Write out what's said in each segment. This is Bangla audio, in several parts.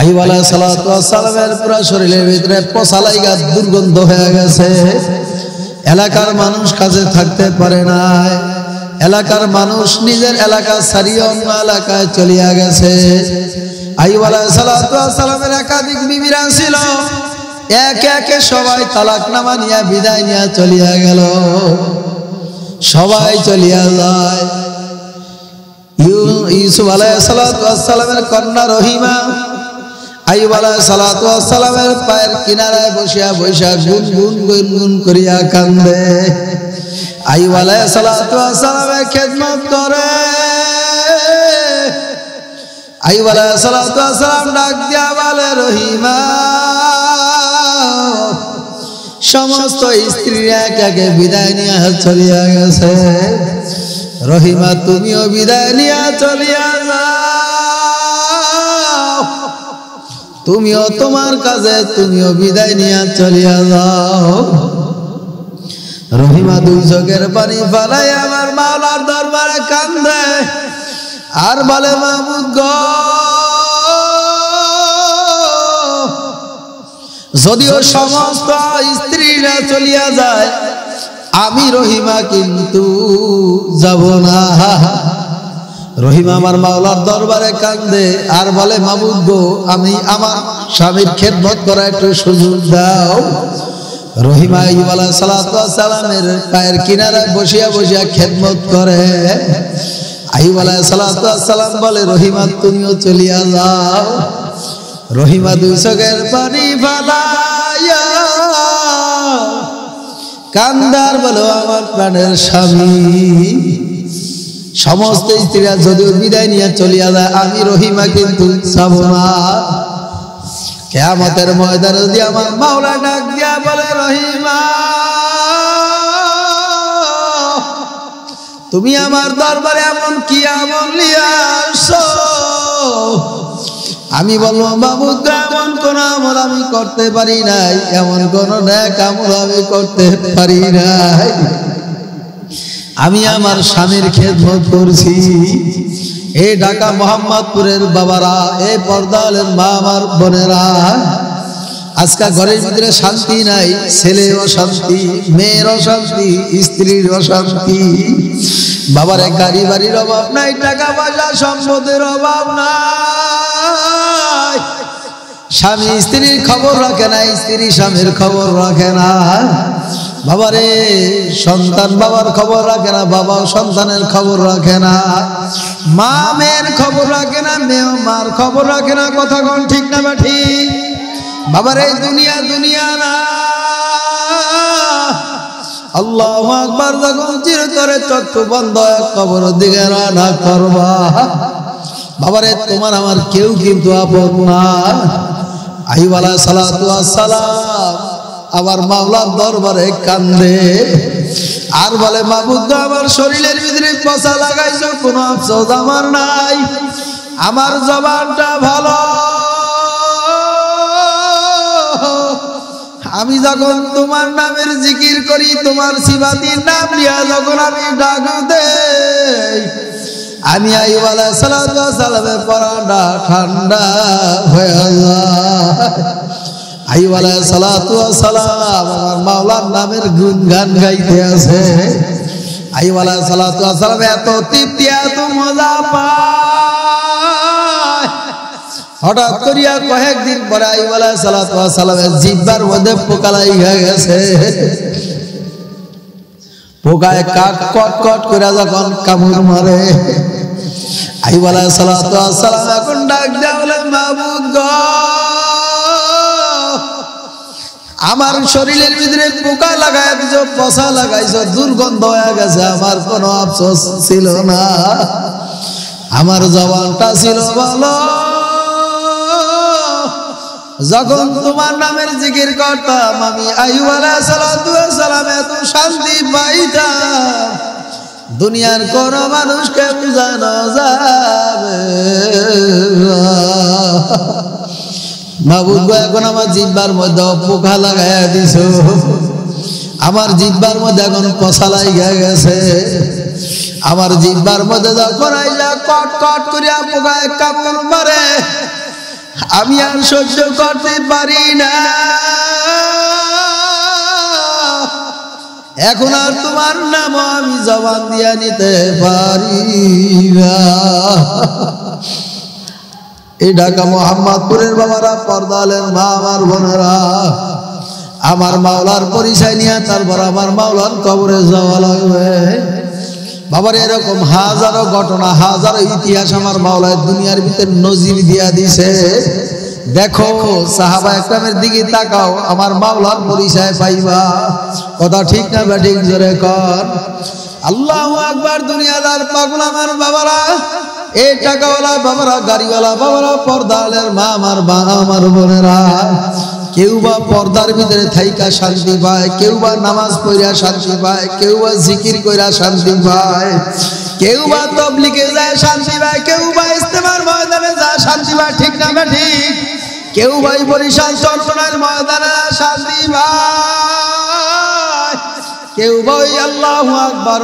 আইয়ুব আলাইহিস সালাতু ওয়াস সালামের পুরো শরীরের ভিতরে পচা লাগা দুর্গন্ধ হয়ে গেছে। এলাকার মানুষ কাছে থাকতে পারে না। এলাকার মানুষ নিজের এলাকা ছাড়িয়ে অন্য এলাকায় চলিয়া গেছে। আইয়ুব আলাইহিস সালাতু ওয়াস সালামের একাধিক বিবিরা ছিল, একে একে সবাই তালাকনামা নিয়ে বিদায় নিয়ে চলিয়া গেল। সবাই চলিয়া যায়। ইউসুফ আলাইহিস সালাতু ওয়াস সালামের কন্যা রহিমা আইয়ুব আলাইহিস সালাতু ওয়াস সালামের পায়ের কিনারায় বসিয়া বৈশা গুনগুন করিয়া কান্দে। আইয়ুব আলাইহিস সালাতু ওয়াস সালামের খেদমত করে। আইয়ুব আলাইহিস সালাতু ওয়াস সালাম ডাক দিয়া বলে, রহিমা, সমস্ত স্ত্রীরা একে বিদায় নিয়ে চলিয়া গেছে। রহিমা, তুমিও বিদায় নিয়ে চলিয়া যাও। তুমিও তোমার কাজে তুমিও বিদায় নিয়ে চলিয়া যাও। রহিমা দুই চোখের পানি ফালাই আমার মাওলার দরবারে কান্দে আর বলে, মাহবুব গো, যদিও সমস্ত স্ত্রীরা চলিয়া যায়, আমি রহিমা কিন্তু যাব না। রহিমা আমার মাওলার দরবারে কান্দে আর বলে, মাহবুব গো, আমি আমার স্বামীর খেদমত করা একটু সুযোগ দাও। রহিমা আইয়ুব আলাইহিস সালাতু ওয়াস সালামের পায়ের কিনারায় বসিয়া বসিয়া খেদমত করে। আইয়ুব আলাইহিস সালাতু ওয়াস সালাম বলে, রহিমা, তুমিও চলিয়া যাও। রহিমা দুই চোখের পানি ফালাইয়া কান্দার বলো, আমার প্রাণের স্বামী, সমস্ত স্ত্রীরা যদিও বিদায় নিয়ে চলিয়া যায়, আমি রহিমা কিন্তু যাব না। কিয়ামতের ময়দানে যদি আমার মাওলা ডাক দিয়া বলে, রহিমা, তুমি আমার দরবারে এমন কি আমল নিয়ে আসছো? আমি বলবো, মাহবুব, এমন কোন আমল আমি করতে পারি নাই, এমন কোন নেক আমল আমি করতে পারি নাই। আমি আমার স্বামীর খেদমত করছি। এই ঢাকা মোহাম্মদপুরের বাবারা, এই পর্দালের মা, আমার বোনেরা, আজকে ঘরের ভিতরে শান্তি নাই। ছেলের অশান্তি, মেয়ের অশান্তি, স্ত্রীর অশান্তি। বাবারে গাড়ি বাড়ির অভাব নাই, টাকা পয়সা সম্পদের অভাব নাই। স্বামী স্ত্রীর খবর রাখে না, স্ত্রী স্বামীর খবর রাখে না। বাবারে সন্তান বাবার খবর রাখে না, বাবা সন্তানের খবর রাখে না। মা মেয়ের খবর রাখে না, মেয়ে মার খবর রাখে না। কথা কোন ঠিক না বা ঠিক? বাবারে দুনিয়া দুনিয়া না। আল্লাহু আকবার যখন চিরতরে চক্ষু বন্ধ কবর দিকে রানা করবা, বাবারে তোমার আমার কেউ কিন্তু আপন না। আইয়ুব আলাইহিস সালাতু ওয়াস সালাম আমার মাওলার দরবারে কান্দে আর বলে, মাহবুব, আমার শরীরের ভিতরে পচা লাগাইছো, কোনো আফসোস আমার নাই। আমার জবানটা ভালো, আমি যখন তোমার নামের জিকির করি, তোমার সিফাতির নাম নিয়ে যখন আমি ডাক দেই, আমি আইয়ুব আলাইহিস সালাতু ওয়াস সালামের পরাটা ঠান্ডা হয়ে যায়। আইয়ুব আলাইহিস সালাতু ওয়াস সালাম আমার মাওলার নামের গুণগান গাইতে আছে। আইয়ুব আলাইহিস সালাতু ওয়াস সালাম এত তৃপ্তি, এত মজা পায়। হঠাৎ করিয়া কয়েকদিন পরে আইয়ুব আলাইহিস সালাতু ওয়াস সালামের জিহ্বার মধ্যে পোকা লাগিয়া গেছে। পোকায় কাট কট কট করে যখন কামড় মারে, আইয়ুব আলাইহিস সালাতু ওয়াস সালাম এখন ডাক দেয়া বলে, মাহবুব গো, আমার শরীরের ভিতরে পোকা লাগাই দিছো, পচা লাগাইছো, দুর্গন্ধ হয়ে গেছে, আমার কোনো আফসোস ছিল না। আমার জবানটা ছিল ভালো, যখন তোমার নামের জিকির করতাম, আমি আইয়ুব আলাইহিস সালাতু ওয়াস সালাম এত শান্তি পাইতাম, দুনিয়ার কোন মানুষকে বুঝানো যাবে। মাহবুব, এখন আমার জিহ্বার মধ্যে পোকা লাগাইয়া দিছো, আমার জিহ্বার মধ্যে এখন পচা লাগিয়া গেছে। আমার জিহ্বার মধ্যে যখন আইলা কট কট করিয়া পোকায় কামড় মারে, আমি আর সহ্য করতে পারি না, এখন আর তোমার নাম আমি জবান দিয়া নিতে পারি না। এই ঢাকা মোহাম্মদপুরের বাবারা, পর্দালের মা, আমার বোনেরা, আমার মাওলার পরিচয় নিয়ে তারপর আমার মাওলার কবরে যাওয়া লাগবে। বাবার এরকম হাজারো ঘটনা, হাজারো ইতিহাস আমার মাওলার দুনিয়ার ভিতরে নজির দিয়া দিছে। দেখো সাহাবা একরামের দিকে তাকাও, আমার মাওলার পরিচয় পাইবা। কথা ঠিক না ব্যাঠিক? জোরে কর আল্লাহু আকবার। দুনিয়াদার পাগল আমার বাবারা, এই টাকাওয়ালা বাবারা, গাড়িওয়ালা বাবারা, পর্দালের মা, আমার মা, আমার বোনেরা, কেউ বা পর্দার ভিতরে থাইকা শান্তি পায়, কেউ বা নামাজ পড়িয়া শান্তি পায়, কেউ বা জিকির কইরা শান্তি পায়, কেউ বা তাবলীগে যায় শান্তি পায়, কেউ বা ইস্তেমার ময়দানে যায় শান্তি পায়। ঠিক না ঠিক? কেউ ভাই বরিশাল চট্টগ্রামের ময়দানে শান্তি পায়, কেউ ভাই আল্লাহু আকবার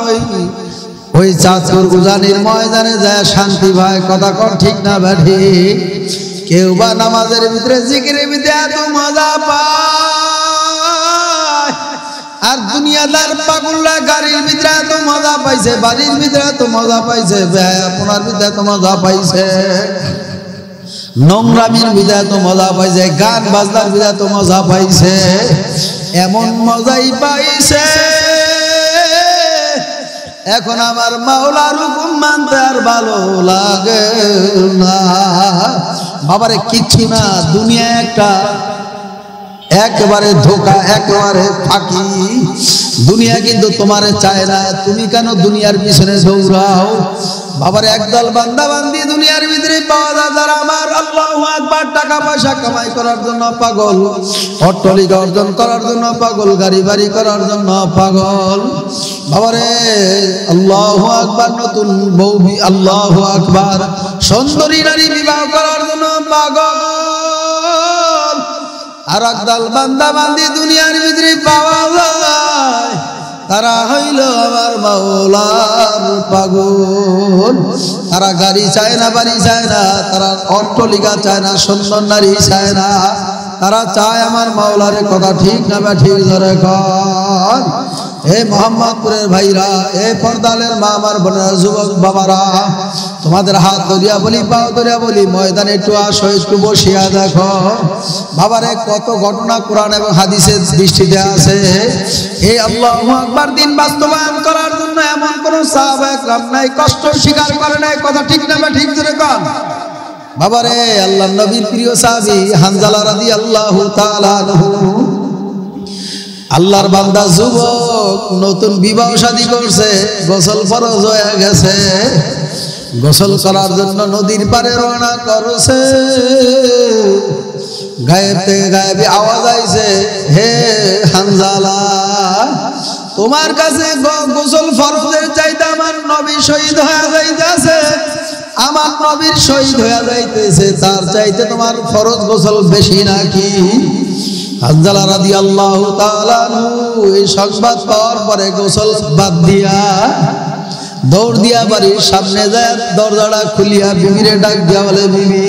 ওই চাঁদপুর উজানির ময়দানে যায় শান্তি পায়। কথা কর ঠিক না ঠিক? কেউ বা নামাজের ভিতরে জিকিরের ভিতরে এত মজা পায়, আর দুনিয়াদার পাগলরা গাড়ির ভিতরে এত মজা পাইছে, বাড়ির ভিতরে এত মজা পাইছে, আপনার ভিতরে এত মজা পাইছে, নোংরামির ভিতরে এত মজা পাইছে, গান বাজনার ভিতরে এত মজা পাইছে, এমন মজাই পাইছে এখন আমার মাওলার হুকুম মানতে আর ভালো লাগে না। বাবারে কিচ্ছু না, দুনিয়া একটা একেবারে ধোকা, একেবারে ফাঁকি। দুনিয়া কিন্তু তোমারে চায় না, তুমি কেন দুনিয়ার পিছনে দৌড়াও? বাবার একদল বান্দা বান্দি দুনিয়ার ভিতরে পাওয়া যায়, যারা আমার আল্লাহু আকবার টাকা পয়সা কামাই করার জন্য পাগল, অট্টালিকা অর্জন করার জন্য পাগল, গাড়ি বাড়ি করার জন্য পাগল। বাবারে আল্লাহু আকবার, নতুন বউ, আল্লাহু আকবার, সুন্দরী নারী বিবাহ করার জন্য পাগল। আর একদল বান্দা বান্দি দুনিয়ার ভিতরে পাওয়া যায়, তারা হইল আমার মাওলার পাগল। তারা গাড়ি চায় না, বাড়ি চায় না, তারা অট্টালিকা চায় না, সুন্দর নারী চায় না, তারা চায় আমার মাওলারে। কথা ঠিক না বা ঠিক? ধরে কর এ মোহাম্মদপুরের ভাইরা, এ পর্দালের মা, আমার বোনেরা, যুবক বাবারা, তোমাদের হাত ধরিয়া বলি, পাও ধরিয়া বলি, ময়দানে একটু আসো, একটু বসিয়া দেখো। বাবারে কত ঘটনা কোরআন এবং হাদিসের দৃষ্টিতে আছে। এই আল্লাহু আকবার দিন বাস্তবায়ন করার জন্য এমন কোন সাহাবা একরাম নাই, কষ্ট স্বীকার করে নাই। কথা ঠিক না বা ঠিক? ধরে কর বাবারে। আল্লাহর নবীর প্রিয় সাহাবী হানজালা রাদিয়াল্লাহু তাআলা আনহু, আল্লাহর বান্দা যুবক, নতুন বিবাহ শাদী করছে, গোসল ফরজ হয়ে গেছে, গোসল করার জন্য নদীর পারে রওনা করছে। গায়েব থেকে গায়েবী আওয়াজ আইছে, হে হানজালা, তোমার কাছে গোসল ফরজের চাইতে আমার নবী শহীদ হয়ে যাইতেছে, আমার নবীর শহীদ হয়ে যাইতেছে, তার চাইতে তোমার ফরজ গোসল বেশি নাকি? হানজালা রাদিয়াল্লাহু তাআলা এই সংবাদ পাওয়ার পরে গোসল বাদ দিয়া দৌড় দিয়া বাড়ির সামনে যায়, দরজাটা খুলিয়া বিবিরে ডাক দিয়া বলে, বিবি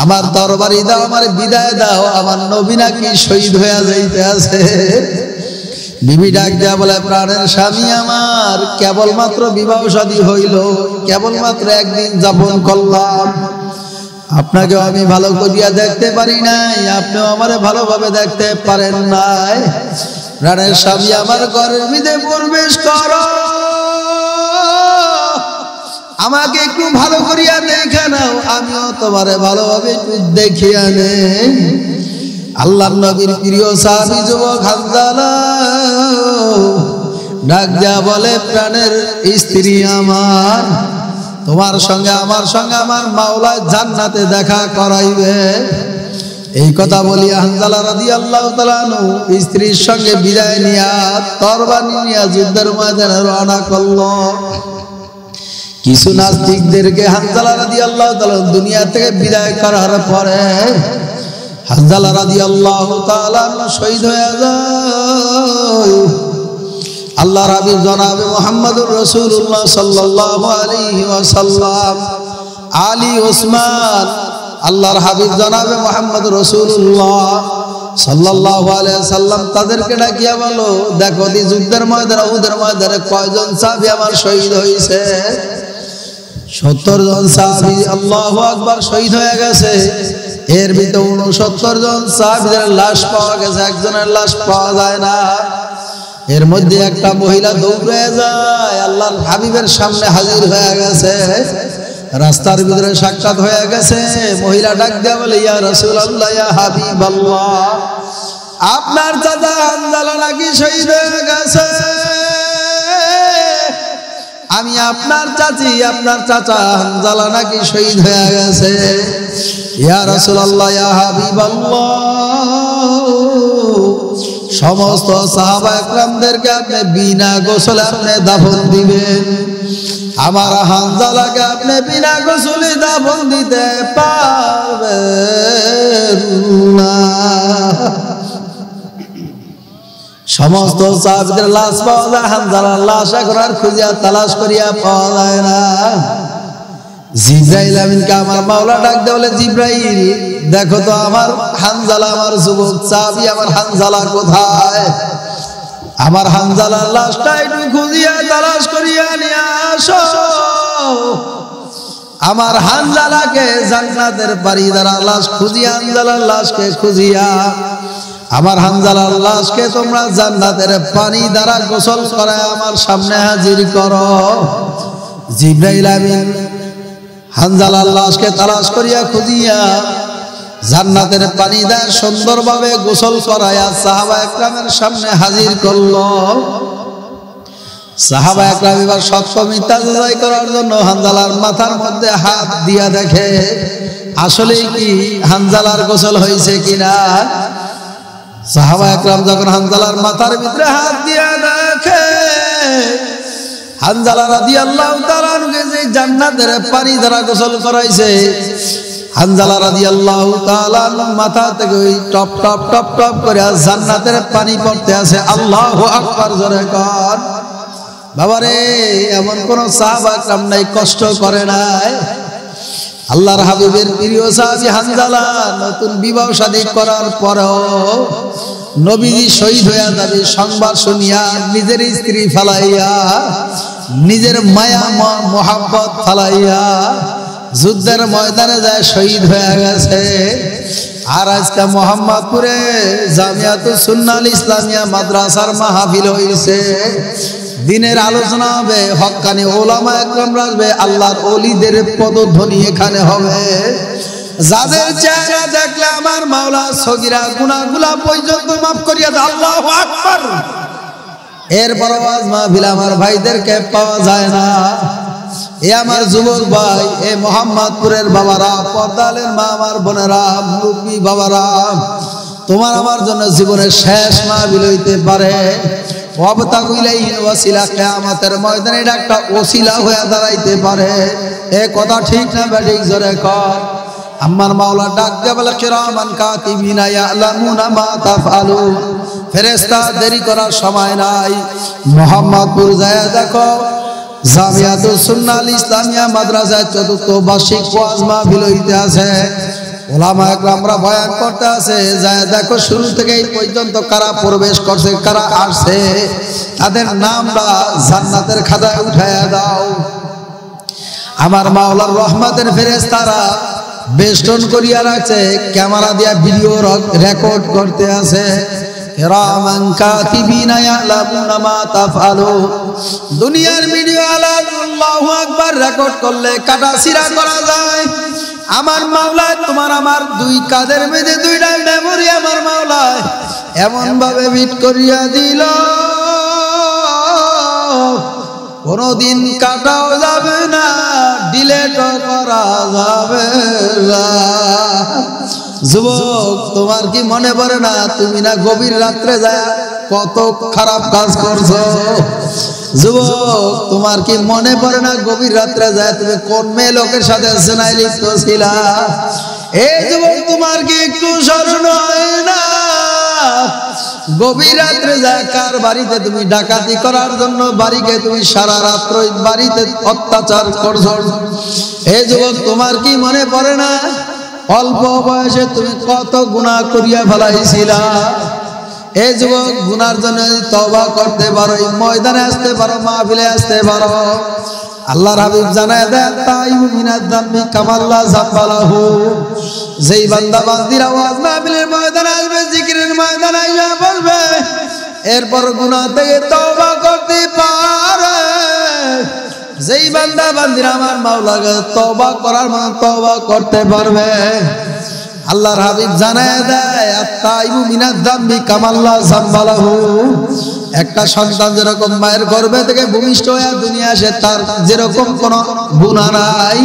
আমার তরবারি দাও, আমার বিদায় দাও, আমার নবী নাকি শহীদ হয়ে যাইতে আছে। বিবি ডাক দিয়া বলে, প্রাণের স্বামী আমার, কেবলমাত্র বিবাহ শাদী হইল, কেবলমাত্র একদিন যাপন করলাম, আপনাকে আমি ভালো করিয়া দেখতে পারি নাই, আপনিও আমারে ভালোভাবে দেখতে পারেন নাই। প্রাণের স্বামী আমার ঘরের ভিতরে প্রবেশ করো, আমাকে একটু ভালো করিয়া দেখে নাও, আমিও তোমারে ভালোভাবে একটু দেখিয়া নে। আল্লাহর নবীর প্রিয় সাহাবী যুবক হানজালা ডাক দিয়া বলে, প্রাণের স্ত্রী আমার, তোমার সঙ্গে আমার মাওলা জান্নাতে দেখা করাইবে। এই কথা বলিয়া হানজালা রাদিয়াল্লাহু তাআলা আনহু স্ত্রীর সঙ্গে বিদায় নিয়া তরবারি নিয়া যুদ্ধের ময়দানে রওনা করলো। কিছু নাস্তিকদেরকে হানজালা রাদিয়াল্লাহু তাআলা দুনিয়া থেকে বিদায় করার পরে হানজালা রাদিয়াল্লাহু তাআলা শহীদ হয়ে যায়। আল্লাহর হাবিব জনাবে মুহাম্মদুর রাসূলুল্লাহ সাল্লাল্লাহু আলাইহি ওয়াসাল্লাম, আলী, ওসমান, আল্লাহর হাবিব জনাবে মুহাম্মদ রাসূলুল্লাহ সাল্লাল্লাহু আলাইহি সাল্লাম তাদেরকে ডাকিয়া বলো, দেখো দি যুদ্ধের ময়দানে উহুদের ময়দানে কয়জন সাহাবী আমার শহীদ হয়েছে? 70 জন সাহাবী আল্লাহু আকবার শহীদ হয়ে গেছে। এর ভিতরে 69 জন সাহাবীদের লাশ পাওয়া গেছে, একজনের লাশ পাওয়া যায় না। এর মধ্যে একটা মহিলা দৌড়ে যায়, আল্লাহর হাবিবের সামনে হাজির হয়ে গেছে, রাস্তার ভিতরে সাক্ষাৎ হয়ে গেছে। মহিলা ডাক দিয়ে বলে, ইয়া রাসূলুল্লাহ, ইয়া হাবিবাল্লাহ, আপনার চাচা হানজালা নাকি শহীদ হয়ে গেছে। আমি আপনার চাচি, আপনার চাচা হানজালা নাকি শহীদ হয়ে গেছে। ইয়া রাসূলুল্লাহ, ইয়া হাবিবাল্লাহ, সমস্ত সাহাবা একরামদেরকে আপনি বিনা গোসলে আপনি দাফন দিবেন, আমার হানজালাকে আপনি বিনা গোসলে দাফন দিতে পারবেন না। সমস্ত সাহাবীদের লাশ পাওয়া যায়, হানজালার লাশ এখন আর খুঁজিয়া তালাশ করিয়া পাওয়া যায় না। জিবরাইল আমিনকে আমার মাওলা ডাক দিয়ে বলে, জিবরাইল দেখো তো আমার হানজালা, আমার যুবক সাহাবী আমার হানজালা কোথায়? আমার হানজালার লাশটা একটু খুঁজিয়া তালাশ করিয়া নিয়ে আসো। আমার হানজালাকে জান্নাতের বাড়ি দ্বারা লাশ খুঁজিয়া, হানজালার লাশকে খুঁজিয়া আমার হানজালার লাশকে তোমরা জান্নাতের পানি দ্বারা গোসল করায় আমার সামনে হাজির করো। জিবরাইল আমিন হানজালার লাশকে তালাশ করিয়া খুঁজিয়া জান্নাতের পানি দ্বারা সুন্দরভাবে গোসল করায়া সাহাবা একরামের সামনে হাজির করলো। সাহাবা একরাম এবার সত্য মিথ্যা যাচাই করার জন্য হানজালার মাথার মধ্যে হাত দিয়া দেখে আসলেই কি হানজালার গোসল হয়েছে কিনা। সাহাবা একরাম যখন হানজালার মাথার ভিতরে হাত দিয়া দেখে হানজালা রাদিয়াল্লাহু তাআলা আনহুকে যে জান্নাতের পানি দ্বারা গোসল করাইছে, হানজালা রাদিয়াল্লাহু তাআলা মাথা থেকে ওই টপ টপ টপ টপ করে জান্নাতের পানি পড়তে আছে। আল্লাহু আকবার জোরে কর। বাবারে, এমন কোন সাহাবা একরাম নাই কষ্ট করে নাই। আল্লাহর হাবিবের প্রিয় সাহাবী হানজালা নতুন বিবাহ শাদী করার পরেও নবীজি শহীদ হয়ে যাবে সংবাদ শুনিয়া নিজের স্ত্রী ফালাইয়া, নিজের মায়া মোহাব্বত ফালাইয়া যুদ্ধের ময়দানে যায় শহীদ হয়ে গেছে। আর আজকে মোহাম্মদপুরে জামিয়াতুস সুন্নাহ ইসলামিয়া মাদ্রাসার মাহফিল হইছে, দিনের আলোচনা হবে, হক্কানি ওলামা একরাম আসবে, আল্লাহর ওলিদের পদধ্বনি এখানে হবে। যাদের চেহারা দেখলে আমার মাওলা সগীরা গুনাহগুলা পর্যন্ত মাফ করিয়া দেয়। আল্লাহু আকবার। এরপর আওয়াজ মাহফিল আমার ভাইদেরকে পাওয়া যায় না। এ আমার যুবক ভাই, এ মোহাম্মদপুরের বাবারা, পর্দালের মা আমার বোনেরা, মুরব্বী বাবারা, তোমার আমার জন্য জীবনের শেষ মাহফিল হইতে পারে। ওয়াবতাগু ইলাইহিল ওয়াসিলা, কিয়ামতের ময়দানে এটা একটা ওসিলা হয়ে দাঁড়াইতে পারে। এ কথা ঠিক না বেঠিক জোরে কর। আমার মাওলা ডাক দিয়ে বলে, কিরামান কাতিবিনা ইয়ালামুনা মা তাফআলুন, ফেরেশতা দেরি করার সময় নাই। মোহাম্মদপুর যায় দেখো, জামিয়াতুস সুন্নাহ ইসলামিয়া মাদ্রাসায় চতুর্থ বার্ষিক ওয়াজ মাহফিল হইতে আছে। ওলামা একরামরা বয়ান করতে আছে, যায় দেখো শুরু থেকে এই পর্যন্ত কারা প্রবেশ করছে, কারা আসছে, তাদের নামটা জান্নাতের খাতায় উঠাইয়া দাও। আমার মাওলার রহমতের ফেরেশতারা বেষ্টন করিয়া রাখছে, ক্যামেরা দিয়া ভিডিও রেকর্ড করতে আছে। কিরামান কাতিবিনা ইয়ালামুনা মা তাফআলুন। দুনিয়ার ভিডিও আল্লাহু আকবার রেকর্ড করলে কাটা ছিঁড়া করা যায়। আমার মাওলা তোমার আমার দুই কাঁধের মধ্যে দুইটা মেমোরি আমার মাওলা এমন ভাবে ফিট করিয়া দিল, কোনদিন কাটাও যাবে না, ডিলেট করা যাবে না। যুবক, তোমার কি মনে পড়ে না তুমি না গভীর রাত্রে যায় কত খারাপ কাজ করছো? যুবক, তোমার কি মনে পড়ে না গভীর রাত্রে যায় তুমি কোন মেয়ে লোকের সাথে জেনায় লিপ্ত ছিলা? এই যুবক, তোমার কি একটু স্মরণ হয় না গভীর রাত্রে যায় কার বাড়িতে তুমি ডাকাতি করার জন্য বাড়িকে তুমি সারা রাত্র বাড়িতে অত্যাচার করছো? এই যুবক, তোমার কি মনে পড়ে না অল্প বয়সে তুমি কত গুনাহ করিয়া ফেলাইছিলা। এই যুবক, গুনার জন্য তওবা করতে পারো, এই ময়দানে আসতে পারো, মাহফিলে আসতে পারো, আল্লাহর হাবিব জানায় দেন তাইবু মিনাদ যামবি কামাল্লা যামবালাহু। যেই বান্দা বান্দির আওয়াজ মাহফিলের ময়দানে আসবে, জিকিরের ময়দানে আইসা বলবে, এরপর গুনাহ থেকে তওবা করতে পারে, যেই বান্দা বান্দিরা আমার মাওলাকে তওবা করার মতো তওবা করতে পারবে, আল্লাহর হাবিব জানায় দেয় আত-তাইবু মিনাদ যামবি কামাল্লা যামবালাহু। একটা সন্তান যেরকম মায়ের গর্ভে থেকে ভূমিষ্ঠ হয়ে দুনিয়া আসে, তার যেরকম কোনো গুনাহ নাই,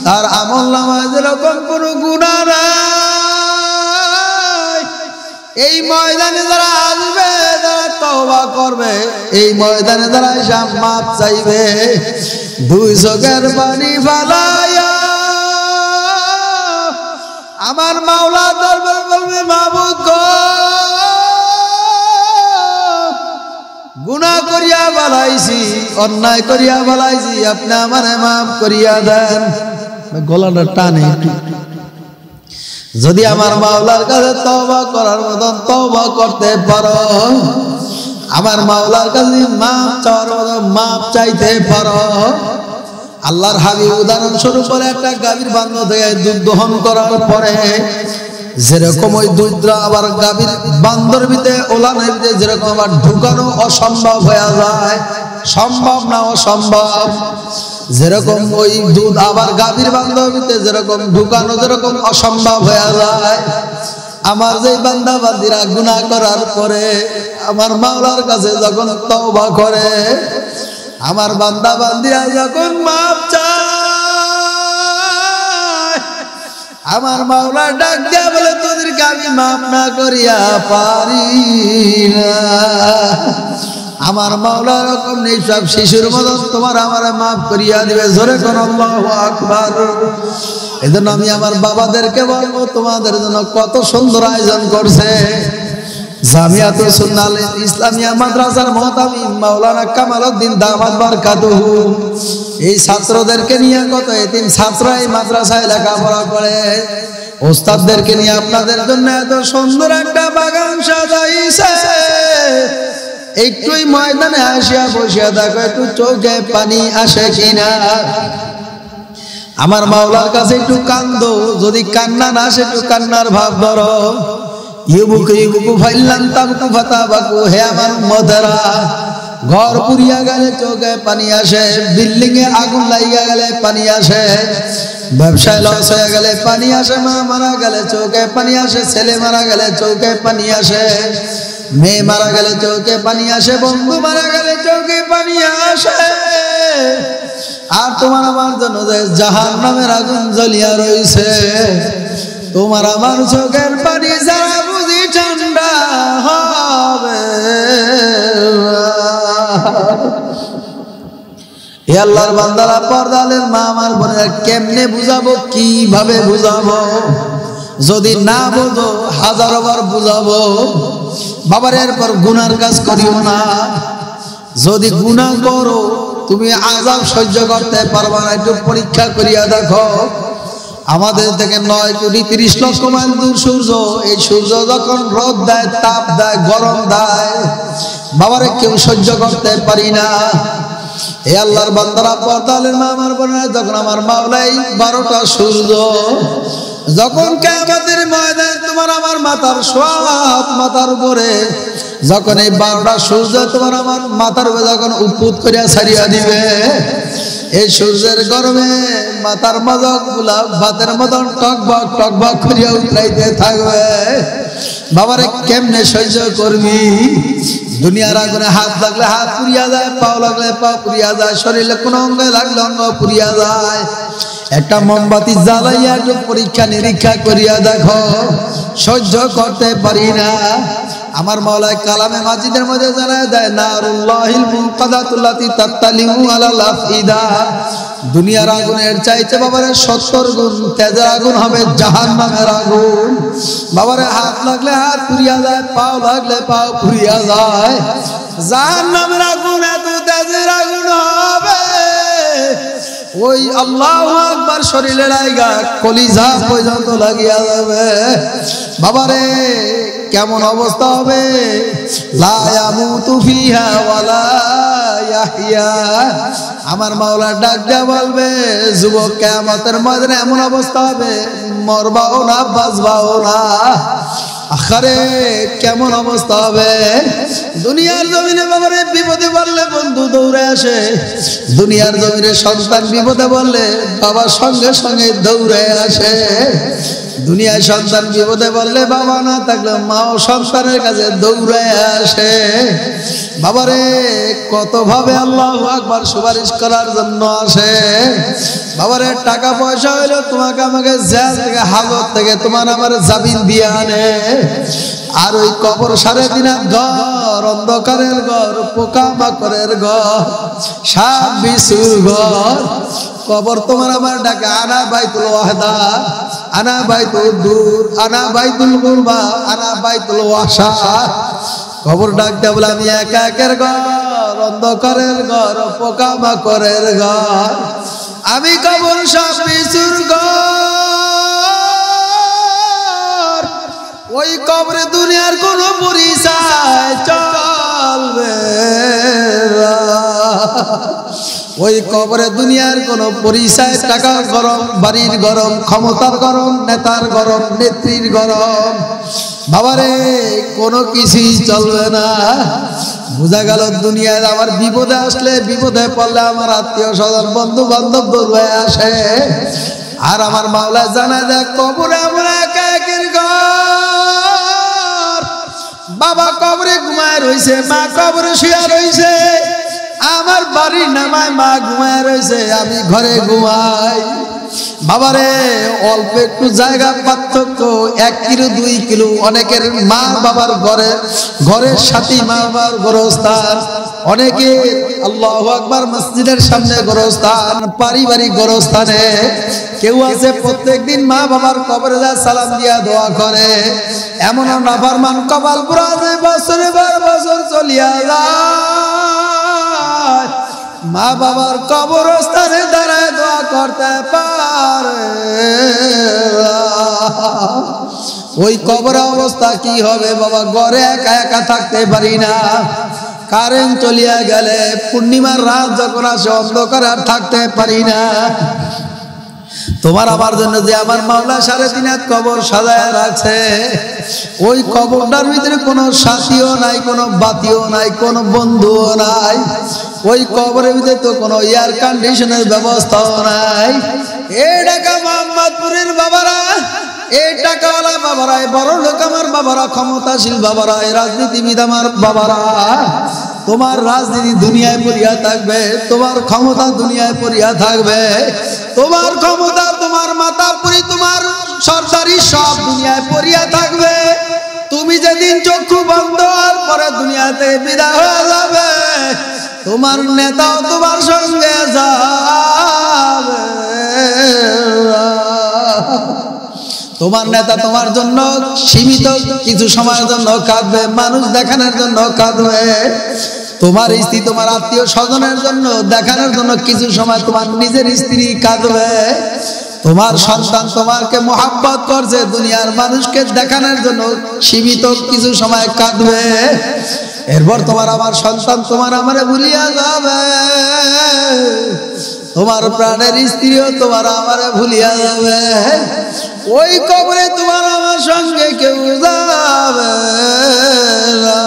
তার আমলনামায় যেরকম কোনো গুনাহ নাই, এই ময়দানে যারা আসবে, যারা তওবা করবে, এই ময়দানে যারা এসে মাপ চাইবে, দুই চোখের পানি ফালায়া আমার মাওলা দরবার বলবে, মাবুদ গো, গুনাহ করিয়া ফেলাইছি, অন্যায় করিয়া ফেলাইছি, আপনি আমারে মাফ করিয়া দেন। গলাটা টানে একটু। যদি আমার মাওলার কাছে তওবা করার মতন তওবা করতে পারো, আমার মাওলার কাছে মাফ চাওয়ার মতন মাফ চাইতে পারো, আল্লাহর হাবিব উদাহরণস্বরূপ বলে একটা গাভীর বান্ধব থেকে দুধ দহন করার পরে যেরকম ওই দুধটা আবার গাভীর বান্ধর ভিতরে ওলানের ভিতরে যেরকম আবার ঢুকানো অসম্ভব হয়ে যায়, সম্ভব না অসম্ভব, যেরকম ওই দুধ আবার গাভীর বান্ধর ভিতরে যেরকম ঢুকানো যেরকম অসম্ভব হয়ে যায়, আমার যে বান্দা বান্দিরা গুনাহ করার পরে আমার মাওলার কাছে যখন তওবা করে, আমার বান্দা বান্দিরা যখন মাপ চায়, আমার মাওলা ডাক দিয়া বলে, তোদেরকে আমি মাপ না করিয়া পারি না। আমার মাওলা রকম নেই, সব শিশুর মতো তোমার আমার মাফ করিয়া দিবে। জোরে কোন আল্লাহু আকবার। এজন্য আমি আমার বাবাদেরকে বলবো, তোমাদের জন্য কত সুন্দর আয়োজন করছে জামিয়াতুল সুন্নাহ ইসলামিয়া মাদ্রাসার মুহতামিম মাওলানা কামালউদ্দিন দামাত বারকাতুহু। এই ছাত্রদেরকে নিয়ে কত এতিম ছাত্র এই মাদ্রাসায় লেখাপড়া করে, ওস্তাদদেরকে নিয়ে আপনাদের জন্য এত সুন্দর একটা বাগান সাজাইছে। একটুই ময়দানে আসিয়া বসিয়া দেখো, একটু চোখে পানি আসে কিনা। আমার মাওলার কাছে একটু কান্দো, যদি কান্না না আসে একটু কান্নার ভাব ধরো। ইউবুকু ফাইল্লান তাবকু ফাতাবাকু। হে আমার উম্মতেরা, ঘর পুড়িয়া গেলে চোখে পানি আসে, বিল্ডিং এ আগুন লাগিয়া গেলে পানি আসে, ব্যবসায় লস হয়ে গেলে পানি আসে, মা মারা গেলে চোখে পানি আসে, ছেলে মারা গেলে চোখে পানি আসে, মেয়ে মারা গেলে চোখে পানি আসে, বন্ধু মারা গেলে চোখে পানি আসে। আর তোমার আমার জন্য যে জাহান্নামের আগুন জ্বলিয়া রইছে, তোমার আমার চোখের পানি যারা বুঝি ঠান্ডা হবে। হে আল্লাহর বান্দারা, পর্দালের মা আমার বোনেরা, কেমনে বুঝাবো, কিভাবে বুঝাবো? যদি না বোঝো হাজারো বার বুঝাবো। বাবার এরপর গুনার কাজ করিও না। যদি গুনাহ করো তুমি আযাব সহ্য করতে পারবা না, একটু পরীক্ষা করিয়া দেখো। আমাদের থেকে 9,30,00,000 মাইল দূর সূর্য, এই সূর্য যখন রোদ দেয়, তাপ দেয়, গরম দেয়, বাবারে কেউ সহ্য করতে পারি না। এ আল্লাহর বান্দারা, পর্দালের মা আমার বোনেরা, যখন আমার মাওলাই 12টা সূর্য যখন কিয়ামতের ময়দানে তোমার আমার মাথার সোয়াব মাথার উপরে, যখন এই 12টা সূর্য তোমার আমার মাথার উপরে যখন উৎপুত করিয়া ছাড়িয়া দিবে, এই সূর্যের গরমে মাথার মজক গুলা ভাতের মতন টকবক টকবক করিয়া উঠলাইতে থাকবে। বাবারে কেমনে সহ্য করবি? দুনিয়ার আগুনে হাত লাগলে হাত পুড়িয়া যায়, পাও লাগলে পা পুড়িয়া যায়, শরীরে কোনো অঙ্গে লাগলে অঙ্গ পুড়িয়া যায়। একটা মোমবাতি জ্বালাইয়া একটু পরীক্ষা নিরীক্ষা করিয়া দেখো, সহ্য করতে পারি না। আমার মাওলায় কালামে মাজিদের মধ্যে জানায় দেয়, নারুল্লাহিল মুনকাদাতুল্লাতি তাত্তালিউ আলাল আফইদা। দুনিয়ার আগুনের চাইতে বাবারে 70 গুণ তেজের আগুন হবে জাহান্নামের আগুন। বাবারে হাত লাগলে হাত পুড়িয়া যায়, পাও লাগলে পাও পুড়িয়া যায়। জাহান্নামের আগুন এত তেজের আগুন হবে, ওই আল্লাহু আকবার শরীরে লাগা কলিজা পর্যন্ত লাগিয়া যাবে। বাবারে কেমন অবস্থা হবে, লা ইয়ামুতু ফিহা ওয়ালা ইয়াহইয়া। আমার মাওলা ডাক দিয়া বলবে, যুবক কিয়ামতের ময়দানে এমন অবস্থা হবে, মরবাও না বাঁচবাও না। আখারে কেমন অবস্থা হবে। দুনিয়ার জমিনে বাবারে বিপদে পড়লে বন্ধু দৌড়ে আসে, দুনিয়ার জমিনে সন্তান বিপদে পড়লে বাবা সঙ্গে সঙ্গে দৌড়ে আসে। দুনিয়ায় সন্তান বিপদে পড়লে বাবা না থাকলে মাও সন্তানের কাছে দৌড়ে আসে। বাবারে কত ভাবে আল্লাহু আকবার সুপারিশ করার জন্য আসে। বাবারে টাকা পয়সা হইলো তোমাকে আমাকে জেল থেকে হাজত থেকে তোমার আমার জামিন দিয়ে আনে। আর ওই কবর 3.5 ঘর, অন্ধকারের ঘর, পোকামাকড়ের ঘর, সাপ বিছুর ঘর। কবর তোমার আমার ডাকে, আনা বাইতুল ওয়াহদা, আনা বাইতুল দূর, আনা বাইতুল কুরবা, আনা বাইতুল ওয়াসা। কবর ডাকতে বলে আমি একা একের ঘর, অন্ধকারের ঘর, পোকামাকড়ের ঘর, আমি কবর সাপ বিছুর ঘর। ওই কবরে দুনিয়ার কোন পরিচয় চলবে না। ওই কবরে দুনিয়ার কোন পরিচয়, টাকার গরম, বাড়ির গরম, ক্ষমতার গরম, নেতার গরম, নেত্রীর গরম, বাবারে কোনো কিছুই চলবে না। বোঝা গেল দুনিয়ায় আমার বিপদে আসলে, বিপদে পড়লে আমার আত্মীয় স্বজন বন্ধু বান্ধব দৌড়ে আসে। আর আমার মাওলা জানা যায় কবরে আমরা একা একের ঘর। বাবা কবরে ঘুমায় রইছে, মা কবরে শুয়ে রইছে, আমার বাড়ির নামায় মা ঘুমায় রয়েছে, আমি ঘরে ঘুমাই। বাবারে অল্প একটু জায়গা পার্থক্য, 1 কিলো 2 কিলো, অনেকের মা বাবার ঘরের সাথে মা বাবার গোরস্থান, অনেকে আল্লাহু আকবার মসজিদের সামনে গোরস্থান, পারিবারিক গোরস্থানে। কেউ আছে প্রত্যেকদিন মা বাবার কবরে যায় সালাম দিয়া দোয়া করে। এমন নাফরমান কপাল পুরা যে বছরে বছর চলিয়া যায়, মা বাবার কবরস্থানে দাঁড়ায় দোয়া করতে পারে। ওই কবর অবস্থা কি হবে বাবা? ঘরে একা একা থাকতে পারি না। কারেন্ট চলিয়া গেলে, পূর্ণিমার রাত যখন আসে অন্ধকার আর থাকতে পারি না। তোমার আমার জন্য যে আমার মাওলা 3.5 হাত কবর সাজায় রাখছে, ওই কবরটার ভিতরে কোনো সাথীও নাই, কোনো বাতিও নাই, কোনো বন্ধুও নাই। ওই কবরের ভিতরে তো কোনো এয়ার কন্ডিশনের ব্যবস্থাও নাই। এই ঢাকা মোহাম্মদপুরের বাবারা, এই টাকাওয়ালা বাবারা, এই বড় লোক আমার বাবারা, ক্ষমতাশীল বাবারা, এই রাজনীতিবিদ আমার বাবারা, তোমার রাজনীতি দুনিয়ায় পড়িয়া থাকবে, তোমার ক্ষমতা দুনিয়ায় পড়িয়া থাকবে, তোমার ক্ষমতা, তোমার মাতাপুরি, তোমার সরকারি সব দুনিয়ায় পড়িয়া থাকবে। তুমি যেদিন চক্ষু বন্ধ হওয়ার পরে দুনিয়াতে বিদায় হয়ে যাবে, তোমার নেতাও তোমার সঙ্গে যাবে। তোমার নেতা তোমার জন্য সীমিত কিছু সময়ের জন্য কাঁদবে, মানুষ দেখানোর জন্য কাঁদবে। তোমার স্ত্রী তোমার আত্মীয় স্বজনের জন্য দেখানোর জন্য কিছু সময় তোমার নিজের স্ত্রী কাঁদবে। তোমার সন্তান তোমাকে মহব্বত করছে, দুনিয়ার মানুষকে দেখানোর জন্য সীমিত কিছু সময় কাঁদবে। এরপর তোমার আমার সন্তান তোমার আমারে ভুলিয়া যাবে, তোমার প্রাণের স্ত্রীও তোমার আমারে ভুলিয়া যাবে। ওই কবরে তোমার আমার সঙ্গে কেউ যাবে না।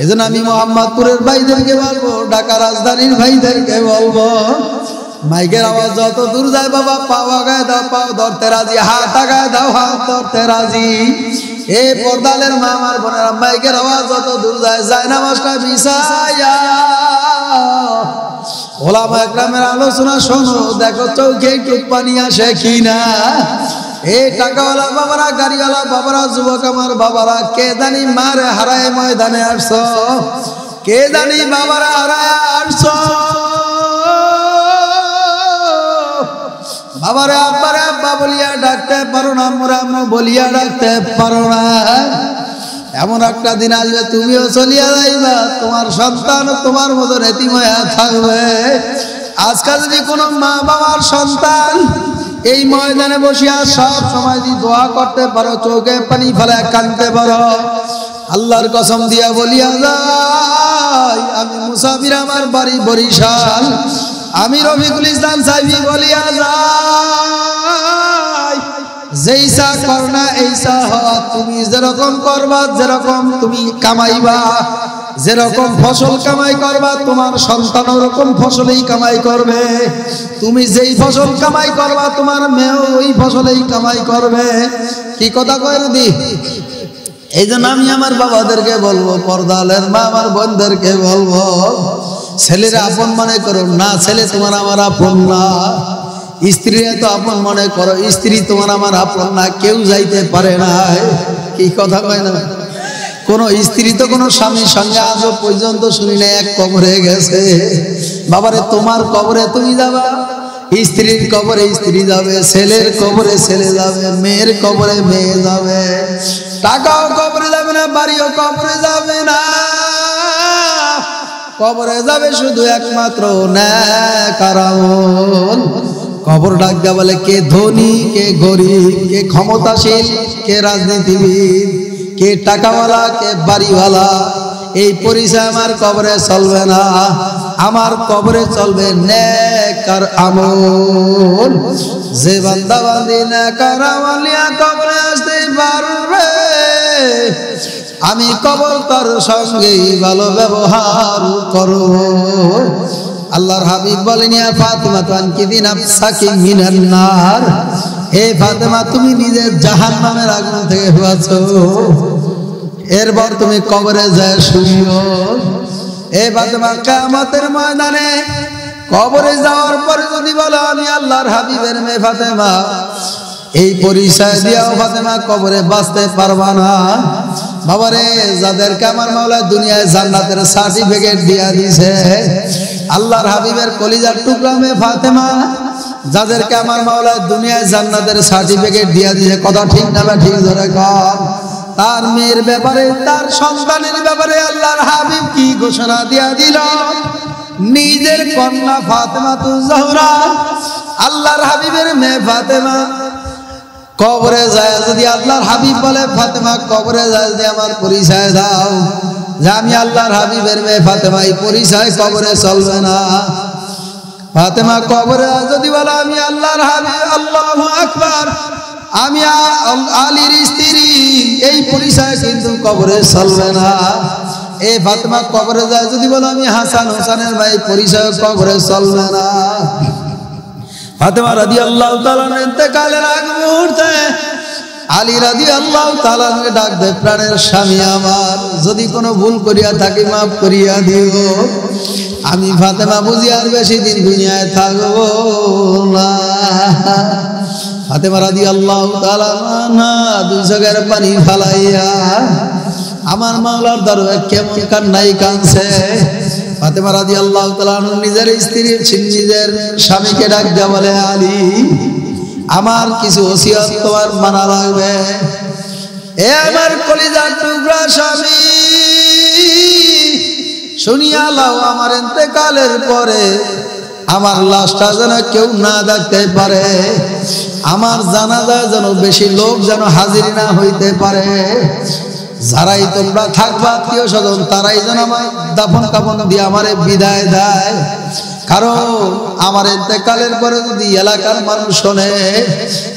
এজন্য আমি মোহাম্মদপুরের ভাইদেরকে বলবো, ঢাকা রাজধানীর ভাইদেরকে বলবো, মাইকের আওয়াজ যত দূর যায় বাবা, পাও আগায় দাও, পাও ধরতে রাজি, হাত আগায় দাও, হাত ধরতে রাজি। এ পর্দালের মা আমার বোনেরা, মাইকের আওয়াজ যত দূর যায়, যায় নামাজটা বিছায়া ওলামা একরামের আলোচনা শোনো, দেখো চোখে একটু পানি আসে কিনা। এ টাকাওয়ালা বাবারা, গাড়িওয়ালা বাবারা, যুবক আমার বাবারা, কে জানি মারে হারায় ময়দানে আসছো, কে জানি বাবারা হারায় আসছো। বাবারে আব্বারে আব্বা বলিয়া ডাকতে পারো না, মোরা আম্মু বলিয়া ডাকতে পারো না। এমন একটা দিন আসবে তুমিও চলিয়া যাইবা, তোমার সন্তান তোমার মতো এতিম হয়ে থাকবে। আজকাল যদি কোনো মা বাবার সন্তান এই ময়দানে বসিয়া সব সময় যদি দোয়া করতে পারো, চোখে পানি ফেলে কাঁদতে পারো, আল্লাহর কসম দিয়া বলিয়া যায় আমি মুসাফির, আমার বাড়ি বরিশাল, আমি রফিকুল ইসলাম সাহেবী বলিয়া যায় যেইসা করনা এইসা হওয়া। তুমি যেরকম করবা, যেরকম তুমি কামাইবা, যেরকম ফসল কামাই করবা, তোমার সন্তান ওরকম ফসলেই কামাই করবে। তুমি যেই ফসল কামাই করবা, তোমার মেয়েও ওই ফসলেই কামাই করবে। কি কথা কয় নদী? এই জন্য আমি আমার বাবাদেরকে বলবো, পর্দালের মা আমার বোনদেরকে বলবো, ছেলেরা আপন মনে করো না, ছেলে তোমার আমার আপন না। স্ত্রীরা তো আপন মনে করো, স্ত্রী তোমার আমার আপন না, কেউ যাইতে পারে না। কি কথা কয় না? কোন স্ত্রী তো কোনো স্বামীর সঙ্গে আজও পর্যন্ত শুনি না এক কবরে গেছে। বাবারে তোমার কবরে তুমি যাবা, স্ত্রীর কবরে স্ত্রী যাবে, ছেলের কবরে ছেলে যাবে, মেয়ের কবরে মেয়ে যাবে, টাকাও কবরে যাবে না, বাড়িও কবরে যাবে না, কবরে যাবে শুধু একমাত্র নেক আমল। কবর ডাক দেয়া বলে কে ধনী, কে গরিব, কে ক্ষমতাশীল, কে রাজনীতিবিদ, কে টাকাওয়ালা, কে বাড়িওয়ালা, এই পরিচয় আমার কবরে চলবে না। আমার কবরে চলবে নেক আমল। যে বান্দা বান্দি নেক আমলিয়া কবরে আসতে পারবে, আমি কবর তার সঙ্গে ভালো ব্যবহার করব। আল্লাহর হাবিব বলেন ইয়া ফাতিমা তানকিদি নাফসাকি মিনান নার, হে ফাতেমা তুমি নিজে জাহান্নামের আগুন থেকে বাঁচো, এরপর তুমি কবরে যায় শুইও। হে ফাতেমা কিয়ামতের ময়দানে কবরে যাওয়ার পরে যদি বলো আমি আল্লাহর হাবিবের মেয়ে ফাতেমা, এই পরিচয় দিয়াও ফাতেমা কবরে বাঁচতে পারবা না। বাবারে যাদেরকে আমার মাওলা দুনিয়ায় জান্নাতের সার্টিফিকেট দিয়া দিয়েছে, আল্লাহর হাবিবের কলিজার টুকরা মেয়ে ফাতেমা, যাদেরকে আমার মাওলা দুনিয়ায় জান্নাতের সার্টিফিকেট দিয়া দিয়েছে, কথা ঠিক না ঠিক ধরে কর। তার মেয়ের ব্যাপারে, তার সন্তানের ব্যাপারে আল্লাহর হাবিব কি ঘোষণা দিয়া দিল? নিজের কন্যা ফাতেমা তুজ জহরা, আল্লাহর হাবিবের মেয়ে ফাতেমা কবরে যায় যদি আল্লাহর হাবিব বলে ফাতেমা কবরে যায় যদি আমার পরিচয় দাও যে আমি আল্লাহর হাবিবের মেয়ে ফাতেমা, এই পরিচয় কবরে চলবে না। ফাতেমা কবরে যদি বলে আমি আল্লাহর হাবিব, আল্লাহু আকবার, আমি আলীর স্ত্রী, এই পরিচয় কিন্তু কবরে চলবে না। এই ফাতেমা কবরে যায় যদি বলে আমি হাসান হোসেনের ভাই, পরিচয় কবরে চলবে না। ফাতেমা রাদিয়াল্লাহু তাআলা ইন্তেকালের আগ মুহূর্তে আলী রাদিয়াল্লাহু তাআলা ডাক দেয়, প্রাণের স্বামী আমার, যদি কোনো ভুল করিয়া থাকি মাফ করিয়া দিও, আমি ফাতেমা বুঝি আর বেশি দিন দুনিয়ায় থাকবো না। ফাতেমা রাদিয়াল্লাহু তাআলা না দুই চোখের পানি ফালাইয়া আমার মাওলার দরবারে কেমন কান্নাই কাঁদছে। ফাতেমা রাদিয়াল্লাহু তাআলা নিজের স্ত্রী, নিজের স্বামীকে ডাক দেয়া বলে আলী আমার কিছু ওসিয়ত তোমার মানা লাগবে। এ আমার কলিজার টুকরা স্বামী, শুনিয়া লাও আমার ইন্তেকালের পরে আমার লাশটা যেন কেউ না দেখতে পারে, আমার জানাজায় যেন বেশি লোক যেন হাজির না হইতে পারে, যারাই তোমরা থাকবা আত্মীয় স্বজন তারাই যেন আমার দাফন কাফন দিয়ে আমারে বিদায় দেয়। কারণ আমার ইন্তেকালের পরে যদি এলাকার মানুষ শোনে,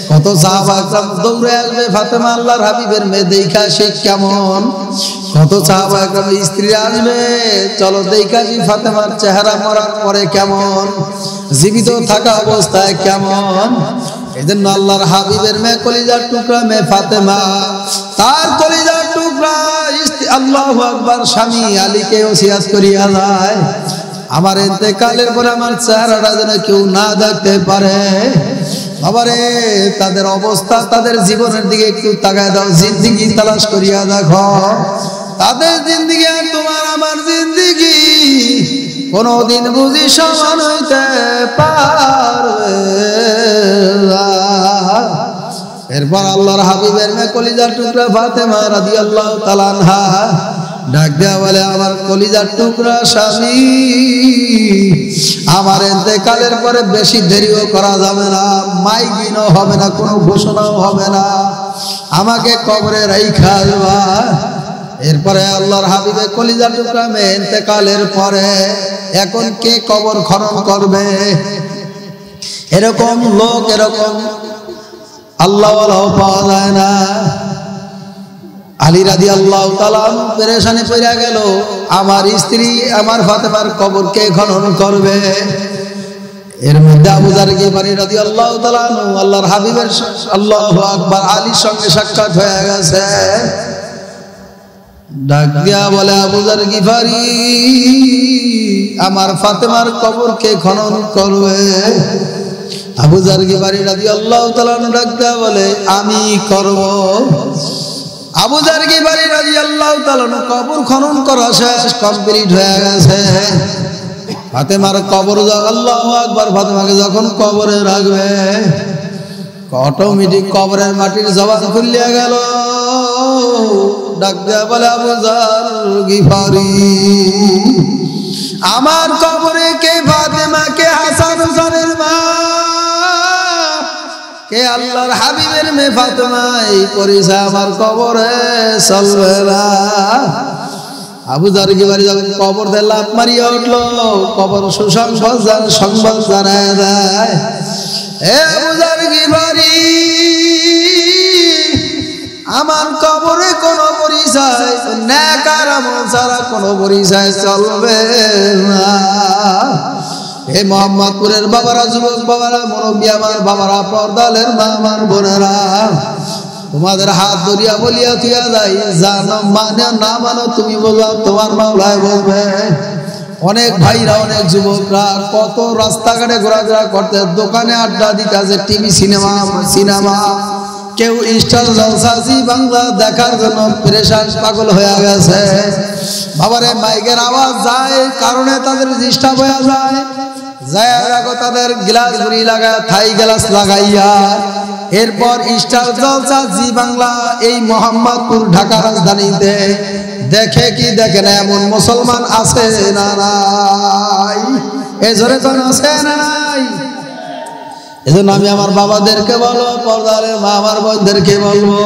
কত সাহাবা একরাম দৌড়ে আসবে ফাতেমা আল্লাহর হাবিবের মেয়ে দেখা সে কেমন, কত সাহাবা একরাম স্ত্রী আসবে চলো দেখা ফাতেমার চেহারা মরার পরে কেমন, জীবিত থাকা অবস্থায় কেমন। এজন্য আল্লাহর হাবিবের মেয়ে কলিজার টুকরা মেয়ে ফাতেমা, তার কলিজার টুকরা আল্লাহু আকবার স্বামী আলীকে ওসিয়াত করিয়া যায়, আমার ইন্তেকালের পরে আমার চেহারাটা যেন কেউ না দেখতে পারে। বাবারে তাদের অবস্থা, তাদের জীবনের দিকে একটু তাকায় দাও, জিন্দেগি তালাশ করিয়া দেখো, তাদের জিন্দেগি আর তোমার আমার জিন্দেগি কোনদিন বুঝি সমান হইতে পারবে। এরপর আল্লাহর হাবিবের মেয়ে কলিজার টুকরা ফাতেমা রাদিয়াল্লাহু তাআলা আনহা ডাক দেয়া বলে, আমার কলিজার টুকরা স্বামী, আমার ইন্তেকালের পরে বেশি দেরিও করা যাবে না, মাইকিনও হবে না, কোনো ঘোষণাও হবে না, আমাকে কবরে রাইখা দেবা। এরপরে আল্লাহর হাবিবের কলিজার টুকরা মেয়ে ইন্তেকালের পরে এখন কে কবর খনন করবে? এরকম লোক, এরকম আল্লাহওয়ালাও পাওয়া যায় না। আলী রাদিয়াল্লাহু তাআলা পেরেশানি পড়ে গেল, আমার স্ত্রী আমার ফাতেমার কবর কে খনন করবে? এর মধ্যে আবু যার গিফারি রাদিয়াল্লাহু তাআলা আল্লাহর হাবিবের আল্লাহু আকবার আলীর সঙ্গে সাক্ষাৎ হয়ে গেছে। ডাক দিয়া বলে, আবু যার গিফারি, আমার ফাতেমার কবর কে খনন করবে? আবু যার গিফারি রাদিয়াল্লাহু তাআলা ডাক দিয়া বলে, আমি করব। আবু যার গিফারি রাদিয়াল্লাহু তাআলা কবর খনন করা শেষ, কমপ্লিট হয়ে গেছে। ফাতেমার কবর, আল্লাহু আকবার, ফাতেমাকে যখন কবরে রাখবে, অটোমেটিক কবরের মাটির জবান খুলিয়া গেল। ডাক দেয়া বলে, আবু যার গিফারি, আমার কবরে কে ফাতেমা, কে হাসান হুসাইনের মা, কে আল্লাহর হাবিবের মেয়ে ফাতেমা, এই পরিচয় আমার কবরে চলবে না। আবু যার গিফারি যখন কবর দিয়ে লাফ মারিয়া উঠলো, কবর সংবাদ জানায় দেয়, হে আবু যার গিফারি, আমার কবরে কোনো পরিচয়, নেক আর আমল ছাড়া কোনো পরিচয় চলবে না। হে মোহাম্মদপুরের বাবারা, যুবক বাবারা, মুরব্বী আমার বাবারা, পর্দালের মা আমার বোনেরা, তোমাদের হাত ধরিয়া বলিয়া থিয়া যাই, জানো মানে না মানো তুমি বলবা, তোমার মাওলায় বলবে। অনেক ভাইরা, অনেক যুবকরা কত রাস্তাঘাটে ঘোরাঘোরা করতে, দোকানে আড্ডা দিতে আছে, টিভি সিনেমা, কেউ স্টার জলসা জি বাংলা দেখার জন্য পেরেশান পাগল হয়ে গেছে। বাবারে মাইকের আওয়াজ যায়, কারণে তাদের ডিস্টার্ব হয়ে যায়। তাদের গ্লাস ঘুরি লাগা, থাই গ্লাস লাগাইয়া, এরপর স্টার জলসা জি বাংলা এই মোহাম্মদপুর ঢাকা রাজধানীতে দেখে কি দেখে না এমন মুসলমান আছে না নাই? এই জোরে কোন আছে না নাই? এজন্য আমি আমার বাবাদেরকে বলবো, পর্দারের মা আমার বোনদেরকে বলবো,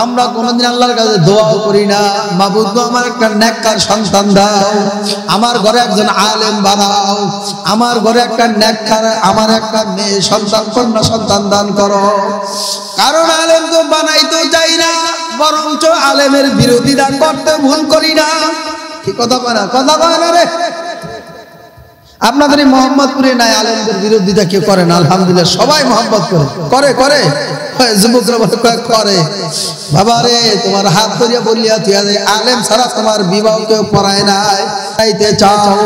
আমরা কোনোদিন আল্লাহর কাছে দোয়াও করি না, মাবুদ গো আমার একটা নেককার সন্তান দাও, আমার ঘরে একজন আলেম বানাও, আমার ঘরে একটা নেককার, আমার একটা মেয়ে সন্তান, কন্যা সন্তান দান করো। কারণ আলেম তো বানাইতে চাই না, বরঞ্চ আলেমের বিরোধিতা করতে ভুল করি না। কি কথা কয় না? কথা কয় না রে? আপনাদের এই মোহাম্মদপুরে নাই আলেমদের বিরোধিতা কেউ করে না? আলহামদুলিল্লাহ, সবাই মহব্বত করে করে যুবকরা করে। বাবা রে, তোমার হাত ধরিয়া বলিয়া থিয়া যায়, আলেম ছাড়া তোমার বিবাহ কেউ পড়ায় নাই। চাইতে চাও